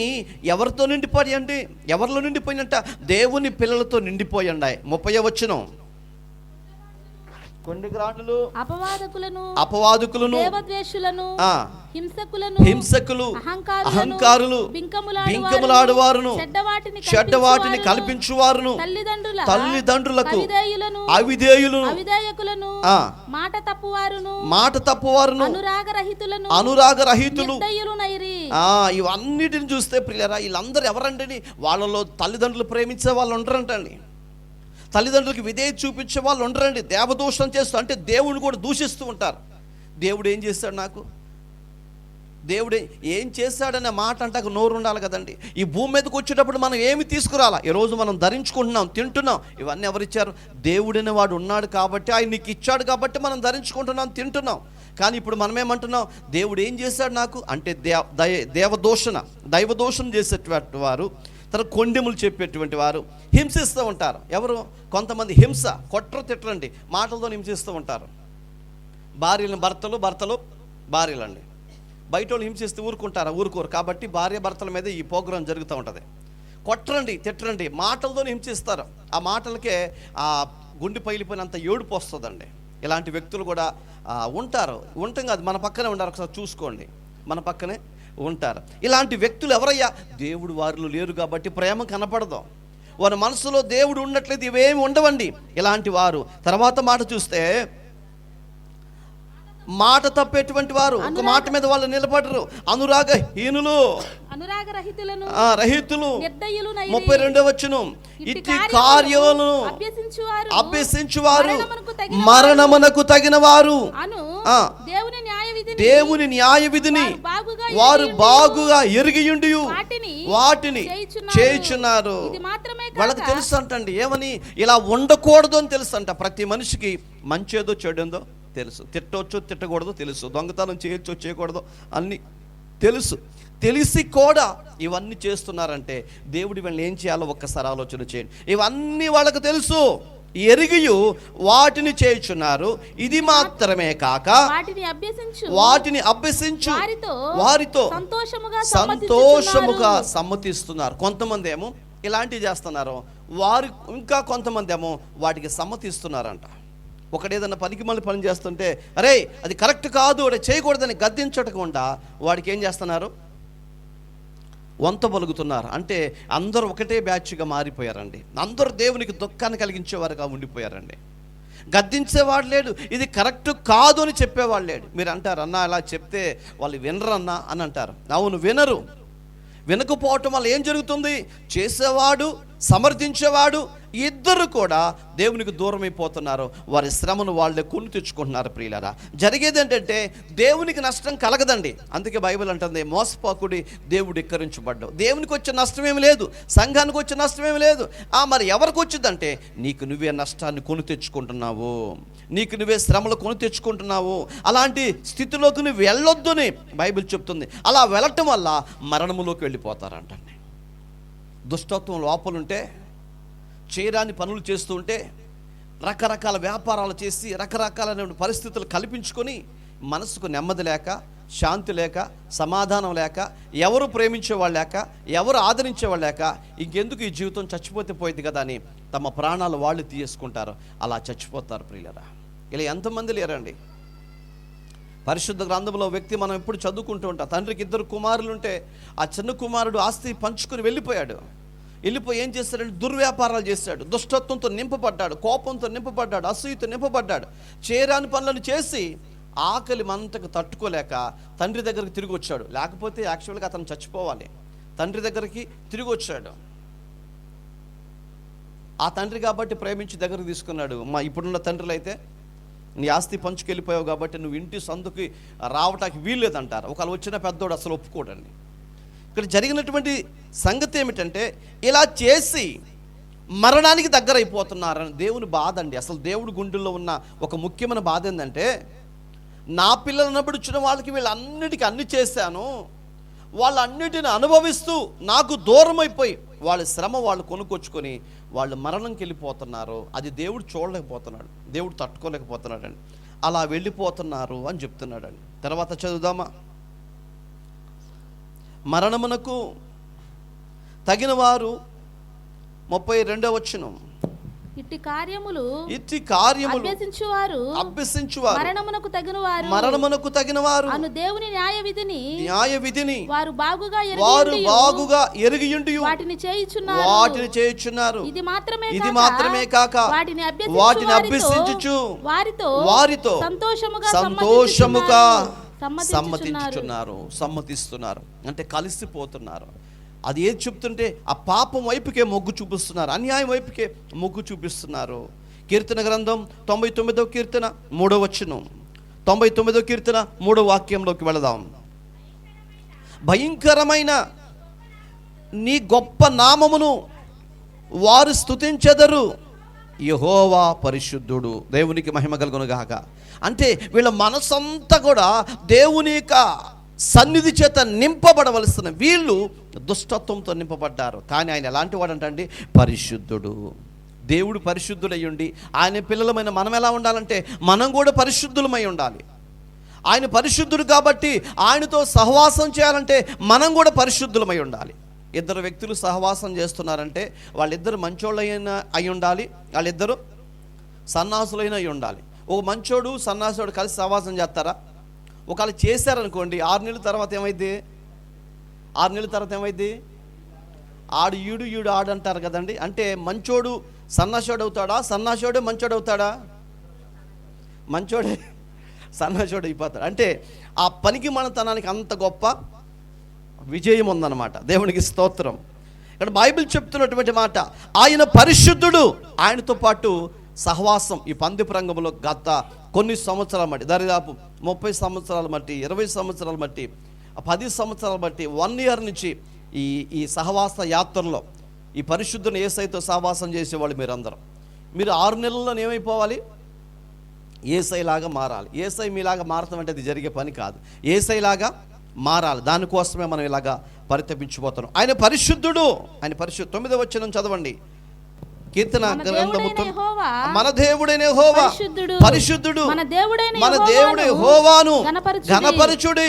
S1: ఎవరితో నిండిపోయాయండి? ఎవరిలో నిండిపోయినట్ట? దేవుని పిల్లలతో నిండిపోయండి. 30వ వచనం, కొండిగ్రాణులు, అపవాదకులను, హింసకులు, అహంకారులు, బింకములాడువారును, చెడ్డవాటిని కల్పించువారును, తల్లిదండ్రులకు అవిధేయులను, మాట తప్పువారును, అనురాగరహితులు. ఇవన్నిటిని చూస్తే ప్రియులారా, వీళ్ళందరూ ఎవరంటని? వాళ్ళలో తల్లిదండ్రులు ప్రేమించే వాళ్ళు ఉండరంటండి, తల్లిదండ్రులకు విధేయత చూపించే వాళ్ళు ఉండరండి. దేవదూషణ చేస్తూ, అంటే దేవుడిని కూడా దూషిస్తూ ఉంటారు. దేవుడు ఏం చేస్తాడు నాకు, దేవుడు ఏం చేశాడనే మాట అంటాక నోరు ఉండాలి కదండి. ఈ భూమి మీదకి వచ్చేటప్పుడు మనం ఏమి తీసుకురాలా? ఈరోజు మనం ధరించుకుంటున్నాం, తింటున్నాం, ఇవన్నీ ఎవరిచ్చారు? దేవుడనే వాడు ఉన్నాడు కాబట్టి, ఆయన నీకు ఇచ్చాడు కాబట్టి మనం ధరించుకుంటున్నాం, తింటున్నాం. కానీ ఇప్పుడు మనమేమంటున్నాం, దేవుడు ఏం చేశాడు నాకు అంటే దైవదోషణ చేసేటువంటి వారు, తర్వాత కొండెములు చెప్పేటువంటి వారు హింసిస్తూ ఉంటారు. ఎవరు? కొంతమంది హింస, తిట్టండి మాటలతో హింసిస్తూ ఉంటారు. భార్యలను భర్తలు భార్యలండి. బయట వాళ్ళు హింసిస్తే ఊరుకోరు. కాబట్టి భార్య భర్తల మీద ఈ ప్రోగ్రాం జరుగుతూ ఉంటుంది. తిట్టండి మాటలతో హింసిస్తారు. ఆ మాటలకే ఆ గుండె పగిలిపోయినంత ఏడుపు వస్తుందండి. ఇలాంటి వ్యక్తులు కూడా ఉంటాం కాదు, మన పక్కనే ఉంటారు. ఒకసారి చూసుకోండి, మన పక్కనే ఉంటారు. ఇలాంటి వ్యక్తులు ఎవరయ్యా? దేవుడు వారిలో లేరు కాబట్టి ప్రేమ కనపడదు. వారి మనసులో దేవుడు ఉన్నట్లయితే ఇవేమి ఉండవండి ఇలాంటి వారు. తర్వాత మాట చూస్తే, మాట తప్పేటువంటి వారు, ఒక మాట మీద వాళ్ళు నిలబడరు. అనురాగహీనులు, రహితులు. 32వ వచనం, ఇట్టి కార్యములను అభ్యసించువారు మరణమునకు తగిన వారు దేవుని న్యాయ విధిని వారు బాగుగా ఎరిగియుండి వాటిని చేయుచున్నారు. వాళ్ళకి తెలుసు అంటండి ఏమని, ఇలా ఉండకూడదు అని తెలుసు అంట. ప్రతి మనిషికి మంచేదో చెడేందో తెలుసు, తిట్టవచ్చు తిట్టకూడదు తెలుసు, దొంగతనం చేయొచ్చు చేయకూడదు అన్నీ తెలుసు. తెలిసి కూడా ఇవన్నీ చేస్తున్నారంటే దేవుడు వీళ్ళని ఏం చేయాలో ఒక్కసారి ఆలోచన చేయండి. ఇవన్నీ వాళ్ళకు తెలుసు, ఎరిగియు వాటిని చేయుచున్నారు. ఇది మాత్రమే కాక వాటిని అభ్యసించు వారితో సంతోషముగా సమ్మతిస్తున్నారు. కొంతమంది ఏమో ఇలాంటివి చేస్తున్నారు, వారు ఇంకా కొంతమంది ఏమో వాటికి సమ్మతిస్తున్నారంట. ఒకడేదన్నా పనికి మళ్ళీ పని చేస్తుంటే, అరే అది కరెక్ట్ కాదు, అది చేయకూడదని గద్దించకుండా వాడికి ఏం చేస్తున్నారు, వంత పలుకుతున్నారు. అంటే అందరూ ఒకటే బ్యాచ్గా మారిపోయారండి. అందరూ దేవునికి దుఃఖాన్ని కలిగించేవారుగా ఉండిపోయారండి. గద్దించేవాడు లేడు, ఇది కరెక్ట్ కాదు అని చెప్పేవాడు లేడు. మీరు అంటారు, అన్న అలా చెప్తే వాళ్ళు వినరన్నా అని అంటారు. అవును, వినరు. వినకపోవటం వల్ల ఏం జరుగుతుంది, చేసేవాడు సమర్థించేవాడు ఇద్దరు కూడా దేవునికి దూరం అయిపోతున్నారు. వారి శ్రమను వాళ్ళే కొని తెచ్చుకుంటున్నారు. ప్రియులారా, జరిగేది ఏంటంటే దేవునికి నష్టం కలగదండి. అందుకే బైబిల్ అంటుంది, మోసపోకుడి దేవుడు ఎక్కరించబడ్డావు. దేవునికి వచ్చే నష్టం ఏమి లేదు, సంఘానికి వచ్చే నష్టం ఏమి లేదు. మరి ఎవరికి వచ్చిందంటే నీకు నువ్వే నష్టాన్ని కొని తెచ్చుకుంటున్నావు, నీకు నువ్వే శ్రమలు కొని తెచ్చుకుంటున్నావు. అలాంటి స్థితిలోకి నువ్వు వెళ్ళొద్దని బైబిల్ చెప్తుంది. అలా వెళ్ళటం వల్ల మరణములోకి వెళ్ళిపోతారంటండి. దుష్టత్వం లోపలుంటే, చేయరాని పనులు చేస్తూ ఉంటే, రకరకాల వ్యాపారాలు చేసి రకరకాలైన పరిస్థితులు కల్పించుకొని మనసుకు నెమ్మది లేక, శాంతి లేక, సమాధానం లేక, ఎవరు ప్రేమించేవాళ్ళు లేక, ఎవరు ఆదరించేవాళ్ళు లేక, ఇంకెందుకు ఈ జీవితం చచ్చిపోతే పోయింది కదా అని తమ ప్రాణాలు వాళ్ళు తీసుకుంటారు. అలా చచ్చిపోతారు. ప్రియులరా, ఇలా ఎంతమంది లేరండి. పరిశుద్ధ గ్రంథంలో వ్యక్తి మనం ఎప్పుడు చదువుకుంటూ ఉంటాం. తండ్రికి 2 కుమారులు ఉంటే ఆ చిన్న కుమారుడు ఆస్తి పంచుకొని వెళ్ళిపోయి ఏం చేస్తాడంటే దుర్వ్యాపారాలు చేశాడు, దుష్టత్వంతో నింపబడ్డాడు, కోపంతో నింపబడ్డాడు, అసూయతో నింపబడ్డాడు. చేయరాని పనులను చేసి ఆకలి మంటకు తట్టుకోలేక తండ్రి దగ్గరికి తిరిగి వచ్చాడు. లేకపోతే యాక్చువల్గా అతను చచ్చిపోవాలి. తండ్రి దగ్గరికి తిరిగి వచ్చాడు. ఆ తండ్రి కాబట్టి ప్రేమించి దగ్గరకు తీసుకున్నాడు. ఇప్పుడున్న తండ్రులు అయితే, నీ ఆస్తి పంచుకెళ్ళిపోయావు కాబట్టి నువ్వు ఇంటి సందుకి రావటానికి వీల్లేదంటారు. ఒకవేళ వచ్చిన పెద్దోడు అసలు ఒప్పుకోడండి. ఇక్కడ జరిగినటువంటి సంగతి ఏమిటంటే, ఇలా చేసి మరణానికి దగ్గర అయిపోతున్నారని దేవుని బాధ అండి. అసలు దేవుడి గుండెల్లో ఉన్న ఒక ముఖ్యమైన బాధ ఏంటంటే, నా పిల్లలు అన్నప్పుడు వచ్చిన వాళ్ళకి వీళ్ళన్నిటికీ అన్ని చేశాను, వాళ్ళన్నిటిని అనుభవిస్తూ నాకు దూరం అయిపోయి వాళ్ళ శ్రమ వాళ్ళు కొనుక్కొచ్చుకొని వాళ్ళు మరణంకి వెళ్ళిపోతున్నారు. అది దేవుడు చూడలేకపోతున్నాడు, దేవుడు తట్టుకోలేకపోతున్నాడండి. అలా వెళ్ళిపోతున్నారు అని చెప్తున్నాడండి. తర్వాత చదువుదామా. మరణమునకు తగిన వారు 32వ వచనం,
S2: ఇట్టి కార్యములు
S1: అభ్యసించువారు
S2: మరణమునకు
S1: తగిన వారు
S2: అను దేవుని న్యాయ విధిని వారు
S1: బాగుగా ఎరిగియుండి
S2: వాటిని
S1: చేయుచున్నారు. ఇది మాత్రమే కాక వాటిని అభ్యసించుచు వారితో సంతోషముగా సమ్మతిస్తున్నారు. అంటే కలిసిపోతున్నారు. అది ఏది చెప్తుంటే ఆ పాపం వైపుకే మొగ్గు చూపిస్తున్నారు, అన్యాయం వైపుకే మొగ్గు చూపిస్తున్నారు. కీర్తన గ్రంథం 99వ కీర్తన 3వ వచనం, 99వ కీర్తన 3వ వాక్యంలోకి వెళదాం. భయంకరమైన నీ గొప్ప నామమును వారు స్తుతించెదరు, యెహోవా పరిశుద్ధుడు. దేవునికి మహిమ కలుగును గాక. అంటే వీళ్ళ మనసంతా కూడా దేవుని యొక్క సన్నిధి చేత నింపబడవలసిన వీళ్ళు దుష్టత్వంతో నింపబడ్డారు. కానీ ఆయన ఎలాంటి వాడు అంటే పరిశుద్ధుడు. దేవుడు పరిశుద్ధుడయ్యుండి ఆయన పిల్లలమైన మనం ఎలా ఉండాలంటే మనం కూడా పరిశుద్ధులమై ఉండాలి. ఆయన పరిశుద్ధుడు కాబట్టి ఆయనతో సహవాసం చేయాలంటే మనం కూడా పరిశుద్ధులమై ఉండాలి. ఇద్దరు వ్యక్తులు సహవాసం చేస్తున్నారంటే వాళ్ళిద్దరు మంచోళ్ళైనా అయి ఉండాలి, వాళ్ళిద్దరు సన్నాసులైన అయి ఉండాలి. ఒక మంచోడు సన్నాసుడు కలిసి సహవాసం చేస్తారా? ఒకవేళ చేశారనుకోండి, 6 నెలల తర్వాత ఏమైంది? 6 నెలల తర్వాత ఏమైంది? ఆడు ఈడు ఈడు ఆడు అంటారు కదండి. అంటే మంచోడు సన్నాసుడు అవుతాడా? సన్నాసుడే మంచోడు అవుతాడా? మంచోడే సన్నాసుడు అయిపోతాడు. అంటే ఆ పనికి మనతనానికి అంత గొప్ప విజయం ఉందన్నమాట. దేవునికి స్తోత్రం. ఇక్కడ బైబిల్ చెప్తున్నటువంటి మాట, ఆయన పరిశుద్ధుడు. ఆయనతో పాటు సహవాసం ఈ పందిపు రంగంలో గత కొన్ని సంవత్సరాల మట్టి, దరిదాపు 30 సంవత్సరాల మట్టి, 20 సంవత్సరాల మట్టి, 10 సంవత్సరాల బట్టి, 1 ఇయర్ నుంచి ఈ సహవాస యాత్రలో ఈ పరిశుద్ధుని యేసయ్యతో సహవాసం చేసేవాళ్ళు మీరందరూ. మీరు 6 నెలల్లో ఏమైపోవాలి? యేసయ్యలాగా మారాలి. యేసయ్య మీలాగా మారటం అంటే అది జరిగే పని కాదు. యేసయ్యలాగా మారాలి. దానికోసమే మనం ఇలాగా పరితపించిపోతున్నాం. ఆయన పరిశుద్ధుడు. ఆయన పరిశుద్ధ 9వ వచనం చదవండి. కీర్తన గ్రంథము మన దేవుడైన యెహోవా పరిశుద్ధుడు. మన దేవుడు యెహోవాను ఘనపరచుడి.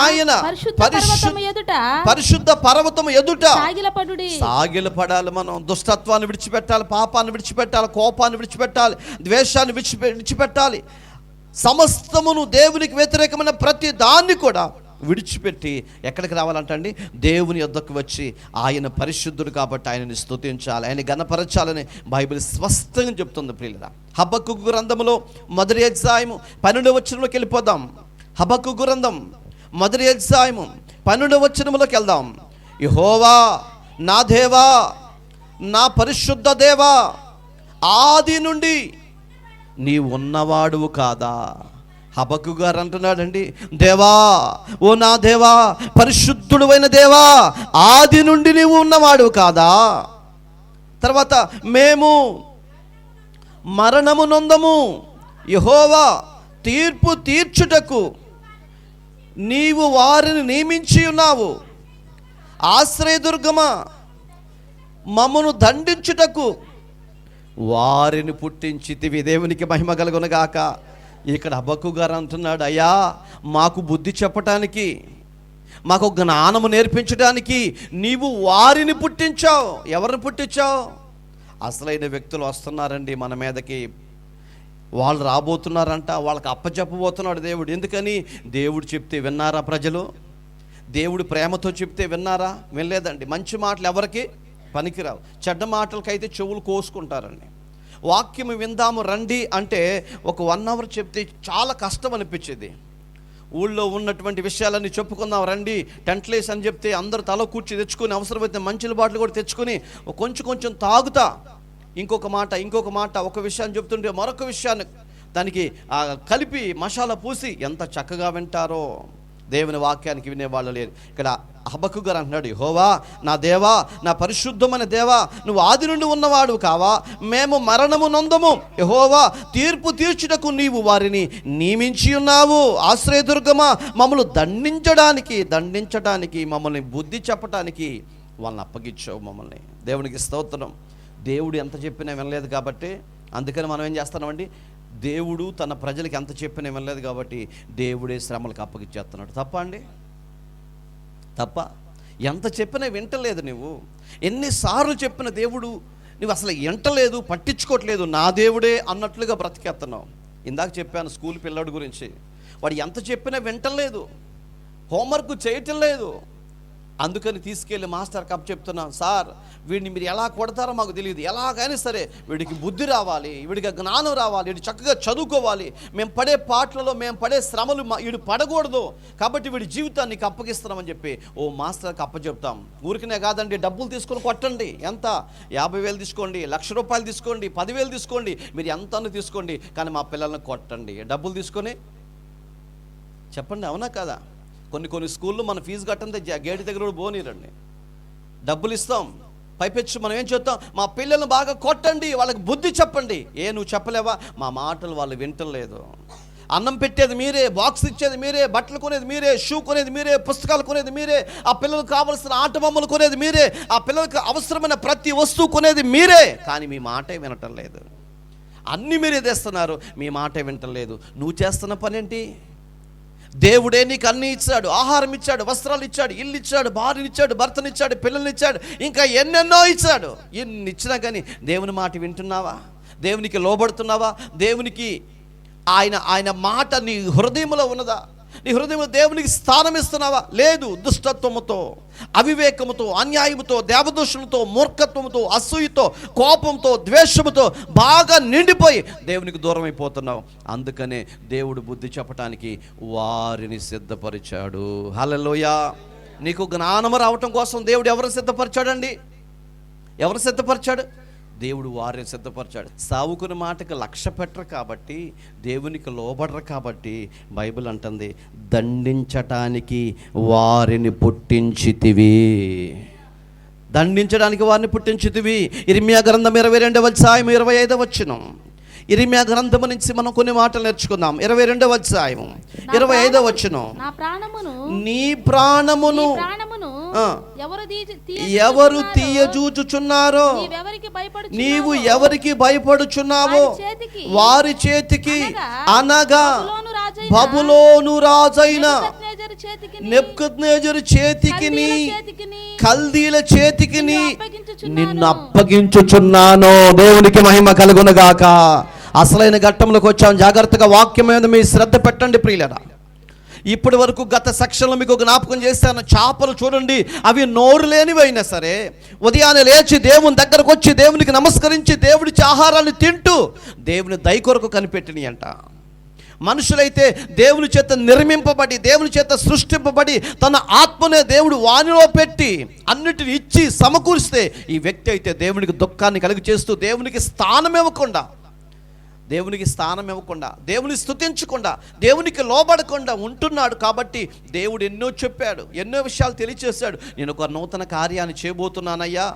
S1: ఆయన పరిశుద్ధ పర్వతము ఎదుట సాగిలపడాలి. మనం దుష్టత్వాన్ని విడిచిపెట్టాలి, పాపాన్ని విడిచిపెట్టాలి, కోపాన్ని విడిచిపెట్టాలి, ద్వేషాన్ని విడిచిపెట్టాలి. సమస్తమును దేవునికి వ్యతిరేకమైన ప్రతి దాన్ని కూడా విడిచిపెట్టి ఎక్కడికి రావాలంటండి? దేవుని యొద్దకు వచ్చి ఆయన పరిశుద్ధుడు కాబట్టి ఆయనని స్తుతించాలి, ఆయన గణపరచాలని బైబిల్ స్పష్టంగా చెప్తుంది. ప్రియులారా, హబక్కూకు గ్రంథంలో మొదటి అధ్యాయము 12వ వచనంలోకి వెళ్ళిపోదాం. హబక్కూకు గ్రంథం మొదటి అధ్యాయము 12వ వచనంలోకి వెళ్దాం. యెహోవా నా దేవా, నా పరిశుద్ధ దేవా, ఆది నుండి నీవు ఉన్నవాడువు కాదా? హబక్కూకు గారు అంటున్నాడండి, దేవా, ఓ నా దేవా, పరిశుద్ధుడు అయిన దేవా, ఆది నుండి నీవు ఉన్నవాడు కాదా? తర్వాత, మేము మరణము నొందము, యెహోవా తీర్పు తీర్చుటకు నీవు వారిని నియమించి ఉన్నావు. ఆశ్రయదుర్గమా, మమ్మను దండించుటకు వారిని పుట్టించితివి. దేవునికి మహిమ కలుగునుగాక. ఇక్కడ హబక్కూకు గారు అంటున్నాడు, అయ్యా, మాకు బుద్ధి చెప్పటానికి, మాకు జ్ఞానము నేర్పించడానికి నీవు వారిని పుట్టించావు. ఎవరిని పుట్టించావు? అసలైన వ్యక్తులు వస్తున్నారండి మన మీదకి. వాళ్ళు రాబోతున్నారంట, వాళ్ళకి అప్పచెప్పబోతున్నాడు దేవుడు. ఎందుకని? దేవుడు చెప్తే విన్నారా ప్రజలు? దేవుడు ప్రేమతో చెప్తే విన్నారా? వినలేదండి. మంచి మాటలు ఎవరికి పనికిరావు, చెడ్డ మాటలకైతే చెవులు కోసుకుంటారండి. వాక్యం విందాము రండి అంటే ఒక 1 అవర్ చెప్తే చాలా కష్టం అనిపించేది. ఊళ్ళో ఉన్నటువంటి విషయాలన్నీ చెప్పుకుందాం రండి, టెంట్లేసి అని చెప్తే అందరూ తల కూర్చి తెచ్చుకొని, అవసరమైతే మంచుల బాటలు కూడా తెచ్చుకొని కొంచెం తాగుతా ఇంకొక మాట ఒక విషయాన్ని చెప్తుంటే మరొక విషయాన్ని దానికి కలిపి మసాలా పూసి ఎంత చక్కగా వింటారో. దేవుని వాక్యానికి వినేవాళ్ళు లేరు. ఇక్కడ హబక్కూకు గారు అంటున్నాడు, యెహోవా నా దేవా, నా పరిశుద్ధమైన దేవా, నువ్వు ఆది నుండి ఉన్నవాడు కావా? మేము మరణము నొందము, యెహోవా తీర్పు తీర్చుటకు నీవు వారిని నియమించి ఉన్నావు. ఆశ్రయదుర్గమా, మమ్మల్ని దండించడానికి మమ్మల్ని బుద్ధి చెప్పటానికి వాళ్ళని అప్పగించావు మమ్మల్ని. దేవునికి స్తోత్రం. దేవుడు ఎంత చెప్పినా వినలేదు కాబట్టి, అందుకని మనం ఏం చేస్తున్నామండి? దేవుడు తన ప్రజలకి ఎంత చెప్పినా వినలేదు కాబట్టి దేవుడే శ్రమలకు అప్పగిచ్చేస్తున్నాడు. తప్ప అండి? తప్ప? ఎంత చెప్పినా వింటలేదు. నువ్వు ఎన్నిసార్లు చెప్పిన దేవుడు నువ్వు అసలు వింటలేదు, పట్టించుకోవట్లేదు, నా దేవుడే అన్నట్లుగా బ్రతికేస్తున్నావు. ఇందాక చెప్పాను స్కూల్ పిల్లాడి గురించి. వాడు ఎంత చెప్పినా వింటలేదు, హోంవర్క్ చేయటం లేదు. అందుకని తీసుకెళ్ళి మాస్టర్ కప్ చెప్తున్నాం, సార్ వీడిని మీరు ఎలా కొడతారో మాకు తెలియదు, ఎలాగైనా సరే వీడికి బుద్ధి రావాలి, వీడికి జ్ఞానం రావాలి, వీడు చక్కగా చదువుకోవాలి, మేము పడే పాటలలో మేము పడే శ్రమలు వీడు పడకూడదు, కాబట్టి వీడి జీవితాన్ని అప్పగిస్తున్నామని చెప్పి ఓ మాస్టర్కి అప్పచెప్తాం. ఊరికనే కాదండి, డబ్బులు తీసుకొని కొట్టండి. ఎంత? 50,000 తీసుకోండి, 1,00,000 రూపాయలు తీసుకోండి, 10,000 తీసుకోండి, మీరు ఎంతను తీసుకోండి, కానీ మా పిల్లల్ని కొట్టండి. డబ్బులు తీసుకొని చెప్పండి, అవునా కదా? కొన్ని స్కూళ్ళు మన ఫీజు కట్టంతే గేటు దగ్గర కూడా పోనీరండి. డబ్బులు ఇస్తాం, పైపెచ్చు మనం ఏం చేస్తాం, మా పిల్లల్ని బాగా కొట్టండి, వాళ్ళకి బుద్ధి చెప్పండి. నువ్వు చెప్పలేవా? మా మాటలు వాళ్ళు వింటలేదు. అన్నం పెట్టేది మీరే, బాక్స్ ఇచ్చేది మీరే, బట్టలు కొనేది మీరే, షూ కొనేది మీరే, పుస్తకాలు కొనేది మీరే, ఆ పిల్లలకు కావలసిన ఆట బొమ్మలు కొనేది మీరే, ఆ పిల్లలకు అవసరమైన ప్రతి వస్తువు కొనేది మీరే. కానీ మీ మాటే వినటం లేదు. అన్నీ మీరే తెస్తున్నారు, మీ మాటే వినటం లేదు. నువ్వు చేస్తున్న పని ఏంటి? దేవుడే నీకు అన్నీ ఇచ్చాడు, ఆహారం ఇచ్చాడు, వస్త్రాలు ఇచ్చాడు, ఇల్లు ఇచ్చాడు, భార్యనిచ్చాడు, భర్తనిచ్చాడు, పిల్లల్నిచ్చాడు, ఇంకా ఎన్నెన్నో ఇచ్చాడు. ఎన్ని ఇచ్చినా కానీ దేవుని మాట వింటున్నావా? దేవునికి లోబడుతున్నావా? దేవునికి ఆయన మాట నీ హృదయంలో ఉన్నదా? నీ హృదయంలో దేవునికి స్థానం ఇస్తున్నావా? లేదు. దుష్టత్వముతో, అవివేకముతో, అన్యాయముతో, దేవదూషణతో, మూర్ఖత్వముతో, అసూయతో, కోపంతో, ద్వేషముతో బాగా నిండిపోయి దేవునికి దూరం అయిపోతున్నావు. అందుకనే దేవుడు బుద్ధి చెప్పటానికి వారిని సిద్ధపరిచాడు. హల్లెలూయా. నీకు జ్ఞానము రావటం కోసం దేవుడు ఎవరు సిద్ధపరిచాడండి? ఎవరు సిద్ధపరిచాడు? దేవుడు వారిని సిద్ధపరిచాడు. సావుకుని మాటకు లక్ష్య పెట్టరు కాబట్టి, దేవునికి లోబడరు కాబట్టి బైబిల్ అంటుంది, దండించటానికి వారిని పుట్టించితివి. దండించడానికి వారిని పుట్టించితివి. ఇర్మియా గ్రంథం 22వ అధ్యాయం 25వ వచనం. ఇర్మియా గ్రంథము నుంచి మనం కొన్ని మాటలు నేర్చుకుందాం. 22వ అధ్యాయం 25వ వచనం. నీ ప్రాణమును ఎవరు తీయజూచుచున్నారో, నీవు ఎవరికి భయపడుచున్నావో వారి చేతికి, అనగా బబులోను రాజైన నెబుకద్నెజరు చేతికి, కల్దీల చేతికి నిన్ను అప్పగించుచున్నాను. దేవునికి మహిమ కలుగునుగాక. అసలైన ఘట్టంలోకి వచ్చాం. జాగ్రత్తగా వాక్యం మీద మీ శ్రద్ధ పెట్టండి ప్రియులరా. ఇప్పటి వరకు గత సెక్షన్లో మీకు జ్ఞాపకం చేస్తాను. చేపలు చూడండి, అవి నోరు లేనివి అయినా సరే ఉదయాన్నే లేచి దేవుని దగ్గరకు వచ్చి దేవునికి నమస్కరించి దేవుడిచ్చి ఆహారాన్ని తింటూ దేవుని దయ కొరకు కనిపెట్టినాయి అంట. మనుషులైతే దేవుని చేత నిర్మింపబడి, దేవుని చేత సృష్టింపబడి, తన ఆత్మనే దేవుడు వానిలో పెట్టి అన్నిటిని ఇచ్చి సమకూరిస్తే, ఈ వ్యక్తి అయితే దేవునికి దుఃఖాన్ని కలుగు చేస్తూ దేవునికి స్థానం ఇవ్వకుండా, దేవుని స్తుతించకుండా, దేవునికి లోబడకుండా ఉంటున్నాడు. కాబట్టి దేవుడు ఎన్నో చెప్పాడు, ఎన్నో విషయాలు తెలియచేశాడు. నేను ఒక నూతన కార్యాన్ని చేయబోతున్నానయ్యా.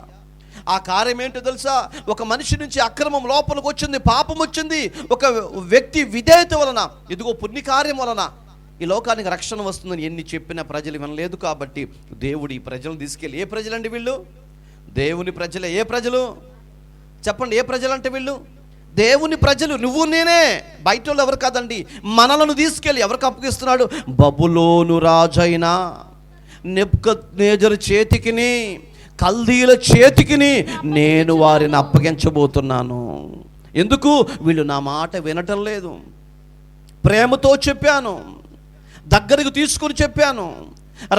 S1: ఆ కార్యం ఏంటో తెలుసా? ఒక మనిషి నుంచి అక్రమం లోపలికి వచ్చింది, పాపం వచ్చింది. ఒక వ్యక్తి విధేయత వలన, ఇదిగో పుణ్యకార్యం వలన ఈ లోకానికి రక్షణ వస్తుందని ఎన్ని చెప్పినా ప్రజలు వినలేదు. కాబట్టి దేవుడు ఈ ప్రజలను తీసుకెళ్ళి, ఏ ప్రజలండి వీళ్ళు? దేవుని ప్రజలే. ఏ ప్రజలు చెప్పండి? ఏ ప్రజలు అంటే వీళ్ళు? దేవుని ప్రజలు. నువ్వు నేనే, బయట వాళ్ళు ఎవరు కాదండి. మనలను తీసుకెళ్ళి ఎవరికి అప్పగిస్తున్నాడు? బబులోను రాజైన నెబుకద్నెజరు చేతికిని, కల్దీల చేతికిని నేను వారిని అప్పగించబోతున్నాను. ఎందుకు? వీళ్ళు నా మాట వినటం లేదు. ప్రేమతో చెప్పాను, దగ్గరకు తీసుకొని చెప్పాను,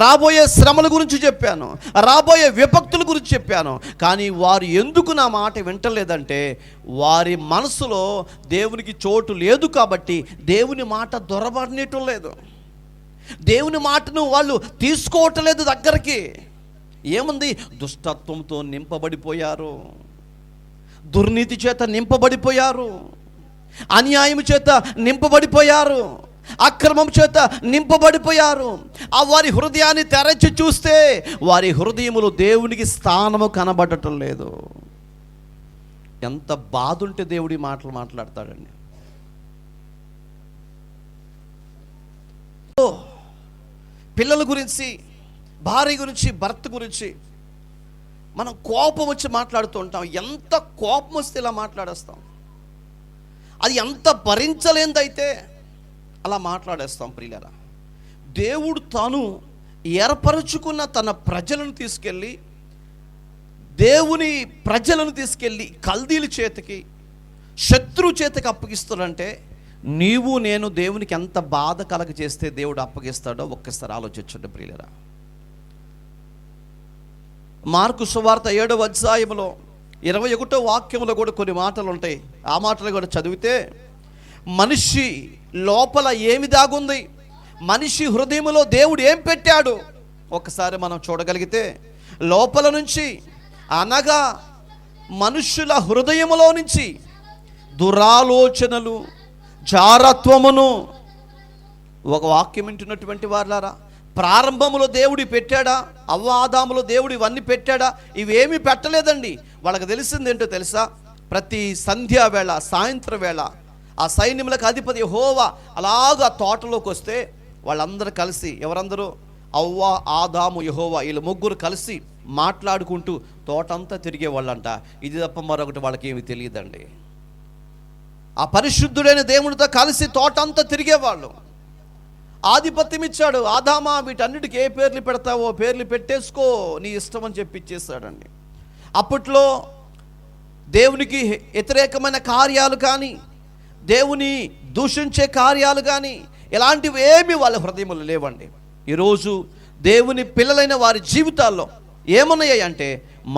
S1: రాబోయే శ్రమల గురించి చెప్పాను, రాబోయే విపత్తుల గురించి చెప్పాను. కానీ వారు ఎందుకు నా మాట వింటలేదంటే, వారి మనసులో దేవునికి చోటు లేదు. కాబట్టి దేవుని మాట దొరబడనీయటం లేదు, దేవుని మాటను వాళ్ళు తీసుకోవటం లేదు దగ్గరికి. ఏముంది? దుష్టత్వంతో నింపబడిపోయారు, దుర్నీతి చేత నింపబడిపోయారు, అన్యాయం చేత నింపబడిపోయారు, అక్రమం చేత నింపబడిపోయారు. ఆ వారి హృదయాన్ని తెరచి చూస్తే వారి హృదయములో దేవునికి స్థానము కనబడటం లేదు. ఎంత బాధ ఉంటే దేవుడి మాటలు మాట్లాడతాడండి. పిల్లల గురించి, భార్య గురించి, భర్త గురించి మనం కోపం వచ్చి మాట్లాడుతూ ఉంటాం. ఎంత కోపం వస్తే ఇలా మాట్లాడేస్తాం. అది ఎంత భరించలేనిదైతే అలా మాట్లాడేస్తాం ప్రియులారా. దేవుడు తాను ఏర్పరచుకున్న తన ప్రజలను తీసుకెళ్ళి, దేవుని ప్రజలను తీసుకెళ్ళి కల్దీల చేతికి, శత్రు చేతికి అప్పగిస్తాడంటే, నీవు నేను దేవునికి ఎంత బాధ కలగ చేస్తే దేవుడు అప్పగిస్తాడో ఒక్కసారి ఆలోచించండి ప్రియులారా. మార్కు సువార్త 7వ అధ్యాయంలో 21వ వాక్యంలో కూడా కొన్ని మాటలు ఉంటాయి. ఆ మాటలు కూడా చదివితే, మనిషి లోపల ఏమి దాగుంది, మనిషి హృదయంలో దేవుడు ఏం పెట్టాడు ఒకసారి మనం చూడగలిగితే, లోపల నుంచి, అనగా మనుషుల హృదయములో నుంచి దురాలోచనలు, జారత్వమును, ఒక వాక్యం వింటున్నటువంటి వారులారా, ప్రారంభంలో దేవుడు పెట్టాడా? అవ్వ ఆదాములో దేవుడు ఇవన్నీ పెట్టాడా? ఇవేమీ పెట్టలేదండి. వాళ్ళకి తెలిసింది ఏంటో తెలుసా? ప్రతి సంధ్యా వేళ, సాయంత్రం వేళ ఆ సైన్యములకు అధిపతి యెహోవా అలాగా తోటలోకి వస్తే వాళ్ళందరూ కలిసి, ఎవరందరూ? అవ్వ, ఆదాము, యెహోవా, వీళ్ళు ముగ్గురు కలిసి మాట్లాడుకుంటూ తోటంతా తిరిగేవాళ్ళంట. ఇది తప్ప మరొకటి వాళ్ళకి ఏమి తెలియదండి. ఆ పరిశుద్ధుడైన దేవునితో కలిసి తోటంతా తిరిగేవాళ్ళు. ఆధిపత్యం ఇచ్చాడు. ఆదామా, వీటన్నిటికీ ఏ పేర్లు పెడతావో పేర్లు పెట్టేసుకో, నీ ఇష్టం అని చెప్పి ఇచ్చేస్తాడండి. అప్పట్లో దేవునికి వ్యతిరేకమైన కార్యాలు కానీ, దేవుని దూషించే కార్యాలు కానీ ఇలాంటివి ఏమీ వాళ్ళ హృదయంలో లేవండి. ఈరోజు దేవుని పిల్లలైన వారి జీవితాల్లో ఏమున్నాయి అంటే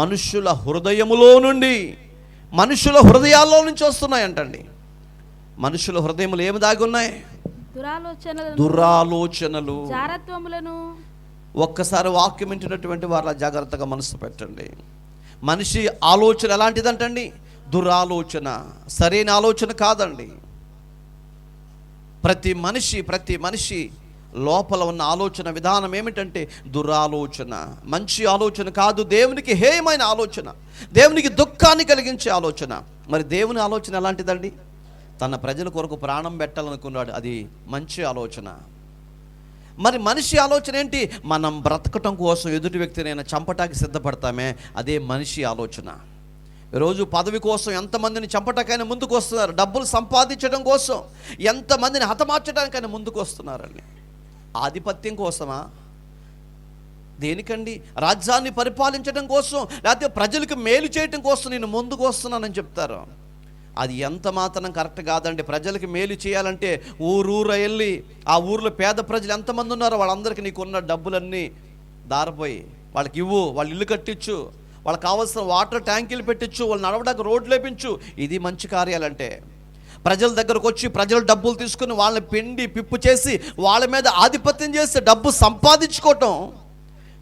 S1: మనుషుల హృదయములో నుండి, మనుషుల హృదయాల్లో నుంచి వస్తున్నాయంటండి. మనుషుల హృదయములు ఏమి దాగి ఉన్నాయి? దురాలోచనలు,
S2: జారత్వములను.
S1: ఒక్కసారి వాక్యం వింటున్నటువంటి వారు జాగ్రత్తగా మనసు పెట్టండి. మనిషి ఆలోచన ఎలాంటిదంటండి? దురాలోచన, సరైన ఆలోచన కాదండి. ప్రతి మనిషి లోపల ఉన్న ఆలోచన విధానం ఏమిటంటే దురాలోచన, మంచి ఆలోచన కాదు. దేవునికి హేయమైన ఆలోచన, దేవునికి దుఃఖాన్ని కలిగించే ఆలోచన. మరి దేవుని ఆలోచన ఎలాంటిదండి? తన ప్రజల కొరకు ప్రాణం పెట్టాలనుకున్నాడు, అది మంచి ఆలోచన. మరి మనిషి ఆలోచన ఏంటి? మనం బ్రతకటం కోసం ఎదుటి వ్యక్తినైనా చంపటానికి సిద్ధపడతామే, అదే మనిషి ఆలోచన. ఈరోజు పదవి కోసం ఎంతమందిని చంపటాకైనా ముందుకు వస్తున్నారు, డబ్బులు సంపాదించడం కోసం ఎంతమందిని హతమార్చడానికైనా ముందుకు వస్తున్నారండి. ఆధిపత్యం కోసమా? దేనికండి? రాజ్యాన్ని పరిపాలించడం కోసం, లేకపోతే ప్రజలకు మేలు చేయటం కోసం నేను ముందుకు వస్తున్నానని చెప్తారు. అది ఎంత మాత్రం కరెక్ట్ కాదండి. ప్రజలకి మేలు చేయాలంటే ఊరూర వెళ్ళి ఆ ఊర్లో పేద ప్రజలు ఎంతమంది ఉన్నారో వాళ్ళందరికీ నీకున్న డబ్బులన్నీ దారిపోయి వాళ్ళకి ఇవ్వు, వాళ్ళు ఇల్లు కట్టించు, వాళ్ళకి కావాల్సిన వాటర్ ట్యాంకీలు పెట్టించు, వాళ్ళు నడవడానికి రోడ్లు వేపించు. ఇది మంచి కార్యాలంటే. ప్రజల దగ్గరకు వచ్చి ప్రజలు డబ్బులు తీసుకుని వాళ్ళని పిండి పిప్పు చేసి వాళ్ళ మీద ఆధిపత్యం చేసి డబ్బు సంపాదించుకోవటం,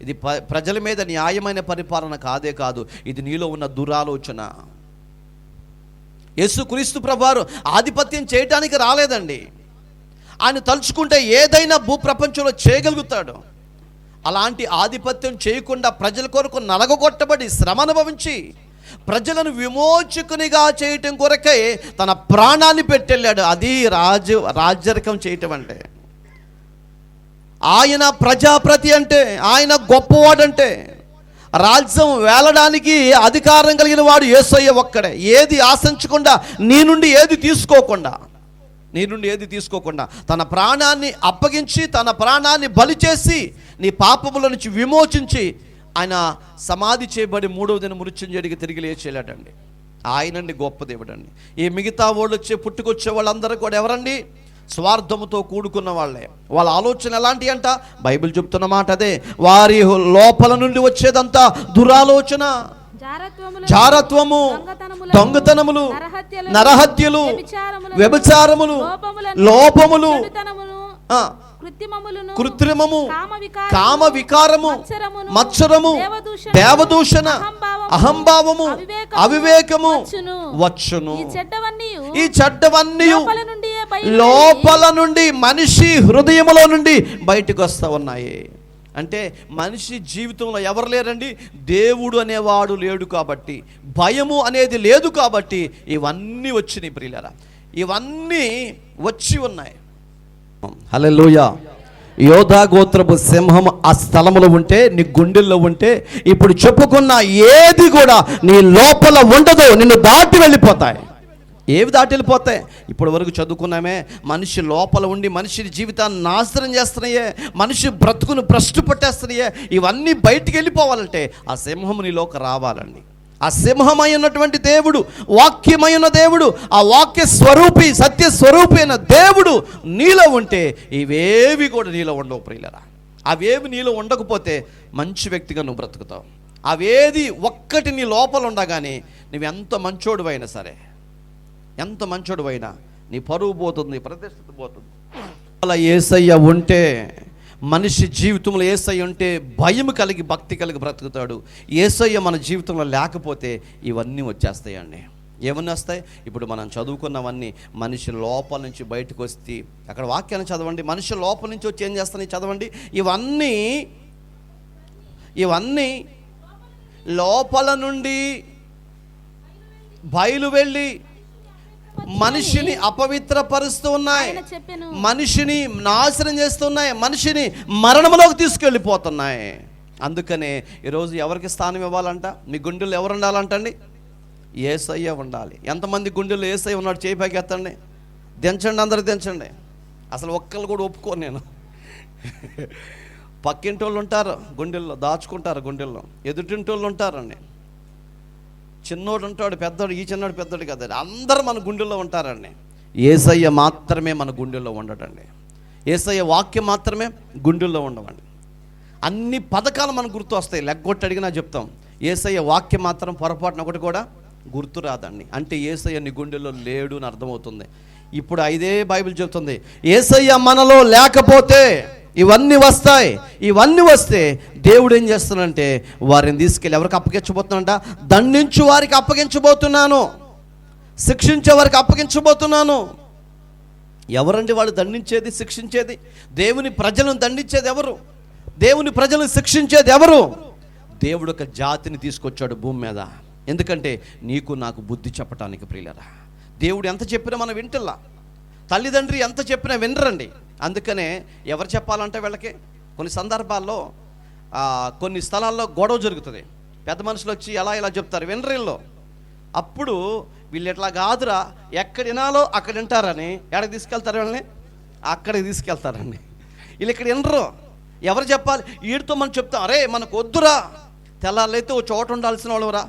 S1: ఇది ప్రజల మీద న్యాయమైన పరిపాలన కాదే కాదు. ఇది నీలో ఉన్న దురాలోచన. యేసుక్రీస్తు ప్రభువారు ఆధిపత్యం చేయటానికి రాలేదండి. ఆయన తలుచుకుంటే ఏదైనా భూప్రపంచంలో చేయగలుగుతాడు. అలాంటి ఆధిపత్యం చేయకుండా ప్రజల కొరకు నలగొట్టబడి శ్రమ అనుభవించి ప్రజలను విమోచకునిగా చేయటం కొరకై తన ప్రాణాన్ని పెట్టెళ్ళాడు. అది రాజ్యరికం చేయటం అంటే. ఆయన ప్రజాప్రతి అంటే, ఆయన గొప్పవాడంటే, రాజ్యం వేలడానికి అధికారం కలిగిన వాడు యేసయ్య ఒక్కడే. ఏది ఆశించకుండా, నీ నుండి ఏది తీసుకోకుండా తన ప్రాణాన్ని అప్పగించి, తన ప్రాణాన్ని బలి చేసి నీ పాపముల నుంచి విమోచించి ఆయన సమాధి చేయబడి 3వ దినం మృత్యుంజయుడికి తిరిగి లేచేలాడండి. ఆయనండి గొప్ప దేవుడండి. ఈ మిగతా వాళ్ళు పుట్టుకొచ్చే వాళ్ళందరూ కూడా ఎవరండి? స్వార్థముతో కూడుకున్న వాళ్ళే. వాళ్ళ ఆలోచన ఎలాంటి అంట? బైబిల్ చెప్తున్న మాట అదే. వారి లోపల నుండి వచ్చేదంతా దురాలోచన, జారత్వము, దొంగతనములు, నరహత్యలు, వ్యభిచారములు, లోపములు, కృత్రిమము, కామ వికారము, మత్సరము, దేవదూషణ, అహంభావము, అవివేకము వచ్చును. ఈ చెడ్డవన్నీ లోపల నుండి, మనిషి హృదయములో నుండి బయటకు వస్తూ ఉన్నాయి. అంటే మనిషి జీవితంలో ఎవరు లేరండి? దేవుడు అనేవాడు లేడు కాబట్టి, భయము అనేది లేదు కాబట్టి ఇవన్నీ వచ్చినాయి ప్రియులారా. ఇవన్నీ వచ్చి ఉన్నాయి. హల్లెలూయా. యోధా గోత్రపు సింహం ఆ స్థలములో ఉంటే, నీ గుండెల్లో ఉంటే, ఇప్పుడు చెప్పుకున్న ఏది కూడా నీ లోపల ఉండదు, నిన్ను దాటి వెళ్ళిపోతాయి. ఏవి దాటి వెళ్ళిపోతాయి? ఇప్పటి వరకు చదువుకున్నామే, మనిషి లోపల ఉండి మనిషి జీవితాన్ని నాశనం చేస్తున్నాయే, మనిషి బ్రతుకును భ్రష్టు పట్టేస్తున్నాయే. ఇవన్నీ బయటికి వెళ్ళిపోవాలంటే ఆ సింహం నీలోకి రావాలండి. ఆ సింహమై ఉన్నటువంటి దేవుడు, వాక్యమైన దేవుడు, ఆ వాక్య స్వరూపి, సత్య స్వరూపి అయిన దేవుడు నీలో ఉంటే ఇవేవి కూడా నీలో ఉండవు ప్రియులరా. అవేవి నీలో ఉండకపోతే మంచి వ్యక్తిగా నువ్వు బ్రతుకుతావు. అవేది ఒక్కటి నీ లోపల ఉండగానే నువ్వు ఎంత మంచోడువైనా సరే, ఎంత మంచోడువైనా నీ పరువు పోతుంది, ప్రతిష్ఠత పోతుంది. అలా యేసయ్య ఉంటే, మనిషి జీవితంలో యేసయ్య ఉంటే భయం కలిగి భక్తి కలిగి బ్రతుకుతాడు. యేసయ్య మన జీవితంలో లేకపోతే ఇవన్నీ వచ్చేస్తాయండి. ఏమన్నా వస్తాయి? ఇప్పుడు మనం చదువుకున్నవన్నీ మనిషి లోపల నుంచి బయటకు వస్తే, అక్కడ వాక్యాన్ని చదవండి, మనిషి లోపల నుంచి వచ్చి ఏం చేస్తాయి చదవండి. ఇవన్నీ లోపల నుండి బయలు వెళ్ళి మనిషిని అపవిత్రపరుస్తూ ఉన్నాయి, మనిషిని నాశనం చేస్తున్నాయి, మనిషిని మరణంలోకి తీసుకెళ్ళిపోతున్నాయి. అందుకనే ఈరోజు ఎవరికి స్థానం ఇవ్వాలంట? మీ గుండెల్లో ఎవరు ఉండాలంటండి? యేసయ్య ఉండాలి. ఎంతమంది గుండెల్లో యేసయ్య ఉన్నాడు? చేయి పైకి ఎత్తండి, దించండి, అందరు దించండి. అసలు ఒక్కళ్ళు కూడా ఒప్పుకోను నేను. పక్కింటి వాళ్ళు ఉంటారు గుండెల్లో, దాచుకుంటారు గుండెల్లో. ఎదుటింటి వాళ్ళు ఉంటారండి. చిన్నోడు ఉంటాడు, పెద్దోడు, ఈ చిన్నోడు పెద్దోడు కదా, అందరూ మన గుండెల్లో ఉంటారండి. యేసయ్య మాత్రమే మన గుండెల్లో ఉండడండి. యేసయ్య వాక్యం మాత్రమే గుండెల్లో ఉండవండి. అన్ని పథకాలు మనకు గుర్తు వస్తాయి, లెగ్గొట్టి అడిగినా చెప్తాం. యేసయ్య వాక్యం మాత్రం పొరపాటున ఒకటి కూడా గుర్తు రాదండి. అంటే యేసయ్య నీ గుండెల్లో లేడు అని అర్థమవుతుంది. ఇప్పుడు ఇదే బైబిల్ చెప్తుంది, యేసయ్య మనలో లేకపోతే ఇవన్నీ వస్తాయి. ఇవన్నీ వస్తే దేవుడు ఏం చేస్తున్నాడంటే వారిని తీసుకెళ్ళి ఎవరికి అప్పగించబోతున్నాడంట? దండించు వారికి అప్పగించబోతున్నాను, శిక్షించే వారికి అప్పగించబోతున్నాను. ఎవరండి వాళ్ళు దండించేది, శిక్షించేది? దేవుని ప్రజలను దండించేది ఎవరు? దేవుని ప్రజలను శిక్షించేది ఎవరు? దేవుడు ఒక జాతిని తీసుకొచ్చాడు భూమి మీద. ఎందుకంటే నీకు నాకు బుద్ధి చెప్పటానికి. ప్రియులరా, దేవుడు ఎంత చెప్పినా మనం వింటల్లా, తల్లిదండ్రి ఎంత చెప్పినా వినరండి. అందుకనే ఎవరు చెప్పాలంటే వీళ్ళకి కొన్ని సందర్భాల్లో కొన్ని స్థలాల్లో గొడవ జరుగుతుంది. పెద్ద మనుషులు వచ్చి ఇలా చెప్తారు, వినరిల్లో. అప్పుడు వీళ్ళు ఎట్లా కాదురా, ఎక్కడ వినాలో అక్కడ వింటారని ఎక్కడికి తీసుకెళ్తారు? వీళ్ళని అక్కడికి తీసుకెళ్తారండి. వీళ్ళు ఇక్కడ వినరు. ఎవరు చెప్పాలి? వీడితో మనం చెప్తాం, అరే మనకు వద్దురా, తెల్లారైతే ఓ చోట ఉండాల్సిన వాళ్ళరా,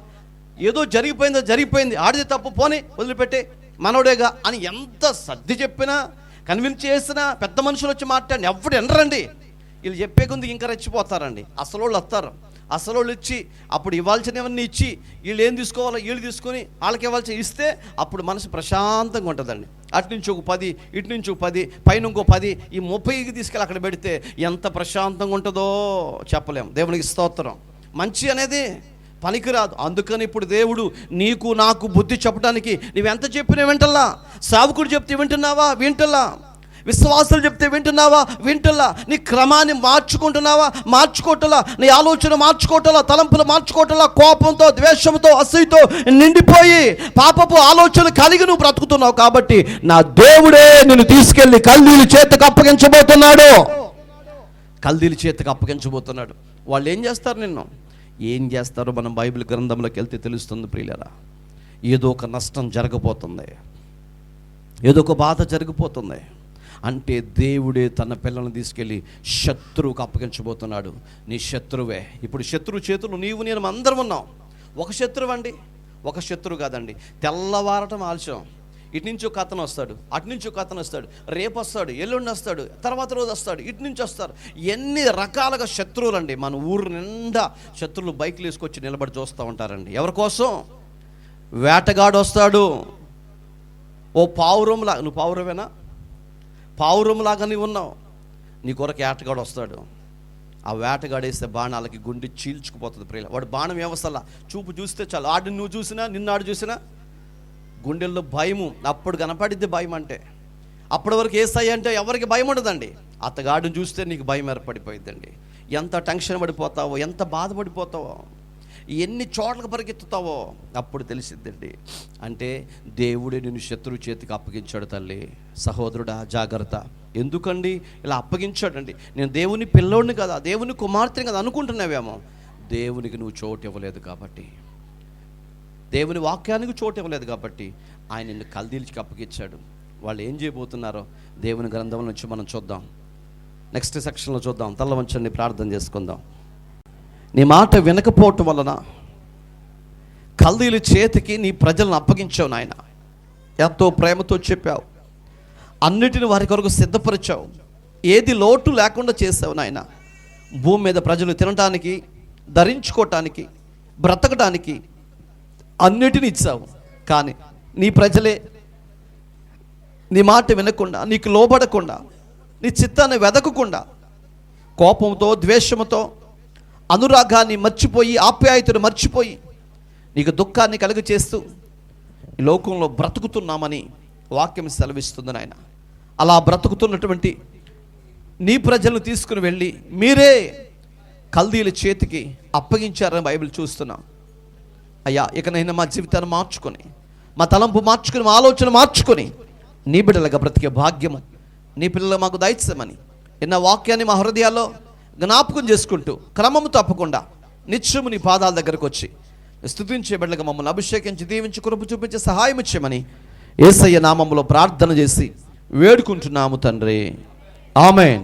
S1: ఏదో జరిగిపోయింది, ఆడిది తప్పు, పోనీ వదిలిపెట్టే, మనోడేగా అని ఎంత సర్ది చెప్పినా, కన్విన్స్ చేసినా, పెద్ద మనుషులు వచ్చి మాట్లాడి ఎవడు వినరండి. వీళ్ళు చెప్పే కొంది ఇంకా రెచ్చిపోతారండి. అసలు వాళ్ళు వస్తారు, అసలు వాళ్ళు ఇచ్చి అప్పుడు ఇవ్వాల్సినవన్నీ ఇచ్చి వీళ్ళు ఏం తీసుకోవాలో వీళ్ళు తీసుకొని వాళ్ళకి ఇవ్వాల్సి ఇస్తే అప్పుడు మనసు ప్రశాంతంగా ఉంటుందండి. అటు నుంచి ఒక 10, ఇటు నుంచి ఒక 10, పైన ఇంకో 10, ఈ 30కి తీసుకెళ్ళి అక్కడ పెడితే ఎంత ప్రశాంతంగా ఉంటుందో చెప్పలేం. దేవునికి స్తోత్రం. మంచి అనేది పనికిరాదు. అందుకని ఇప్పుడు దేవుడు నీకు నాకు బుద్ధి చెప్పడానికి నువ్వెంత చెప్పినా వింటల్లా. సేవకుడు చెప్తే వింటున్నావా? వింటల్లా. విశ్వాసులు చెప్తే వింటున్నావా? వింటల్లా. నీ క్రమాన్ని మార్చుకోవటలా, నీ ఆలోచన మార్చుకోవటలా, తలంపులు మార్చుకోవటలా, కోపంతో, ద్వేషంతో, అసూయతో నిండిపోయి పాపపు ఆలోచన కలిగి నువ్వు బ్రతుకుతున్నావు. కాబట్టి నా దేవుడే నిన్ను తీసుకెళ్ళి కల్దీల చేతికి అప్పగించబోతున్నాడు. వాళ్ళు ఏం చేస్తారు? నిన్ను ఏం చేస్తారో మనం బైబిల్ గ్రంథంలోకి వెళ్తే తెలుస్తుంది. ప్రియులరా, ఏదో ఒక నష్టం జరగబోతుంది, ఏదో ఒక బాధ జరిగిపోతుంది. అంటే దేవుడే తన పిల్లలను తీసుకెళ్ళి శత్రువుకు అప్పగించబోతున్నాడు. నీ శత్రువే. ఇప్పుడు శత్రువు చేతులు నీవు నేను అందరం ఉన్నాం. ఒక శత్రువు అండి, ఒక శత్రువు కాదండి. తెల్లవారటం ఆలస్యం, ఇటు నుంచి ఒక అతను వస్తాడు, అటు నుంచి ఒక అతను వస్తాడు, రేపు వస్తాడు, ఎల్లుండి వస్తాడు, తర్వాత రోజు వస్తాడు, ఇటు నుంచి వస్తారు. ఎన్ని రకాలుగా శత్రువులు అండి. మన ఊరు నిండా శత్రువులు బైక్లు వేసుకొచ్చి నిలబడి చూస్తూ ఉంటారండి. ఎవరి కోసం? వేటగాడు వస్తాడు. ఓ పావురంలా, నువ్వు పావురమేనా? పావురంలాగా నీవు ఉన్నావు, నీ కొరకు వేటగాడు వస్తాడు. ఆ వేటగాడేస్తే బాణాలకి గుండె చీల్చుకుపోతుంది. ప్రియుల, వాడు బాణం వ్యవస్థలా చూపు చూస్తే చాలు, ఆడిని నువ్వు చూసినా, నిన్నాడు చూసినా గుండెల్లో భయము. అప్పుడు కనపడిద్ది భయం అంటే. అప్పటి వరకు యేసయ్య అంటే ఎవరికి భయం ఉండదండి. అతగాడిని చూస్తే నీకు భయం ఏర్పడిపోయిద్దండి. ఎంత టెన్షన్ పడిపోతావో, ఎంత బాధపడిపోతావో, ఎన్ని చోట్లకు పరిగెత్తుతావో అప్పుడు తెలిసిద్దండి. అంటే దేవుడే నిన్ను శత్రువు చేతికి అప్పగించాడు. తల్లి, సహోదరుడా జాగ్రత్త. ఎందుకండి ఇలా అప్పగించాడండి? నేను దేవుని పిల్లోడిని కదా, దేవుని కుమార్తెని కదా అనుకుంటున్నావేమో. దేవునికి నువ్వు చోటు ఇవ్వలేదు కాబట్టి, దేవుని వాక్యానికి చోటు ఇవ్వలేదు కాబట్టి ఆయన నిన్ను కల్దీలకి అప్పగించాడు. వాళ్ళు ఏం చేయబోతున్నారో దేవుని గ్రంథం నుంచి మనం చూద్దాం. నెక్స్ట్ సెక్షన్లో చూద్దాం. తల్ల వంచండి, ప్రార్థన చేసుకుందాం. నీ మాట వినకపోవటం వలన కల్దీల చేతికి నీ ప్రజలను అప్పగించావు నాయన. ఎంతో ప్రేమతో చెప్పావు, అన్నిటిని వారి కొరకు సిద్ధపరిచావు, ఏది లోటు లేకుండా చేసావు నాయన. భూమి మీద ప్రజలు తినటానికి, ధరించుకోవటానికి, బ్రతకటానికి అన్నిటిని ఇచ్చావు. కానీ నీ ప్రజలే నీ మాట వినకుండా, నీకు లోబడకుండా, నీ చిత్తాన్ని వెదకకుండా, కోపంతో, ద్వేషంతో, అనురాగాన్ని మర్చిపోయి, ఆప్యాయతను మర్చిపోయి, నీకు దుఃఖాన్ని కలుగ చేస్తూ, ఈ లోకంలో బ్రతుకుతున్నామని వాక్యం సెలవిస్తుంది నాయన. అలా బ్రతుకుతున్నటువంటి నీ ప్రజలను తీసుకుని వెళ్ళి మీరే కల్దీల చేతికి అప్పగించారని బైబిల్ చూస్తున్నాం. అయ్యా, ఇకనైనా మా జీవితాన్ని మార్చుకొని, మా తలంపు మార్చుకొని, మా ఆలోచన మార్చుకొని నీ బిడ్డలుగా బ్రతికే భాగ్యము నీ పిల్లలు మాకు దయచేయమని ఎన్న వాక్యాన్ని మా హృదయాల్లో జ్ఞాపకం చేసుకుంటూ క్రమము తప్పకుండా నిత్యము నీ పాదాల దగ్గరకు వచ్చి స్తుతించే బిడ్డలుగా మమ్మల్ని అభిషేకించి దీవించి కృప చూపించే సహాయం ఇచ్చేయమని యేసయ్య నామములో ప్రార్థన చేసి వేడుకుంటున్నాము తండ్రి. ఆమేన్.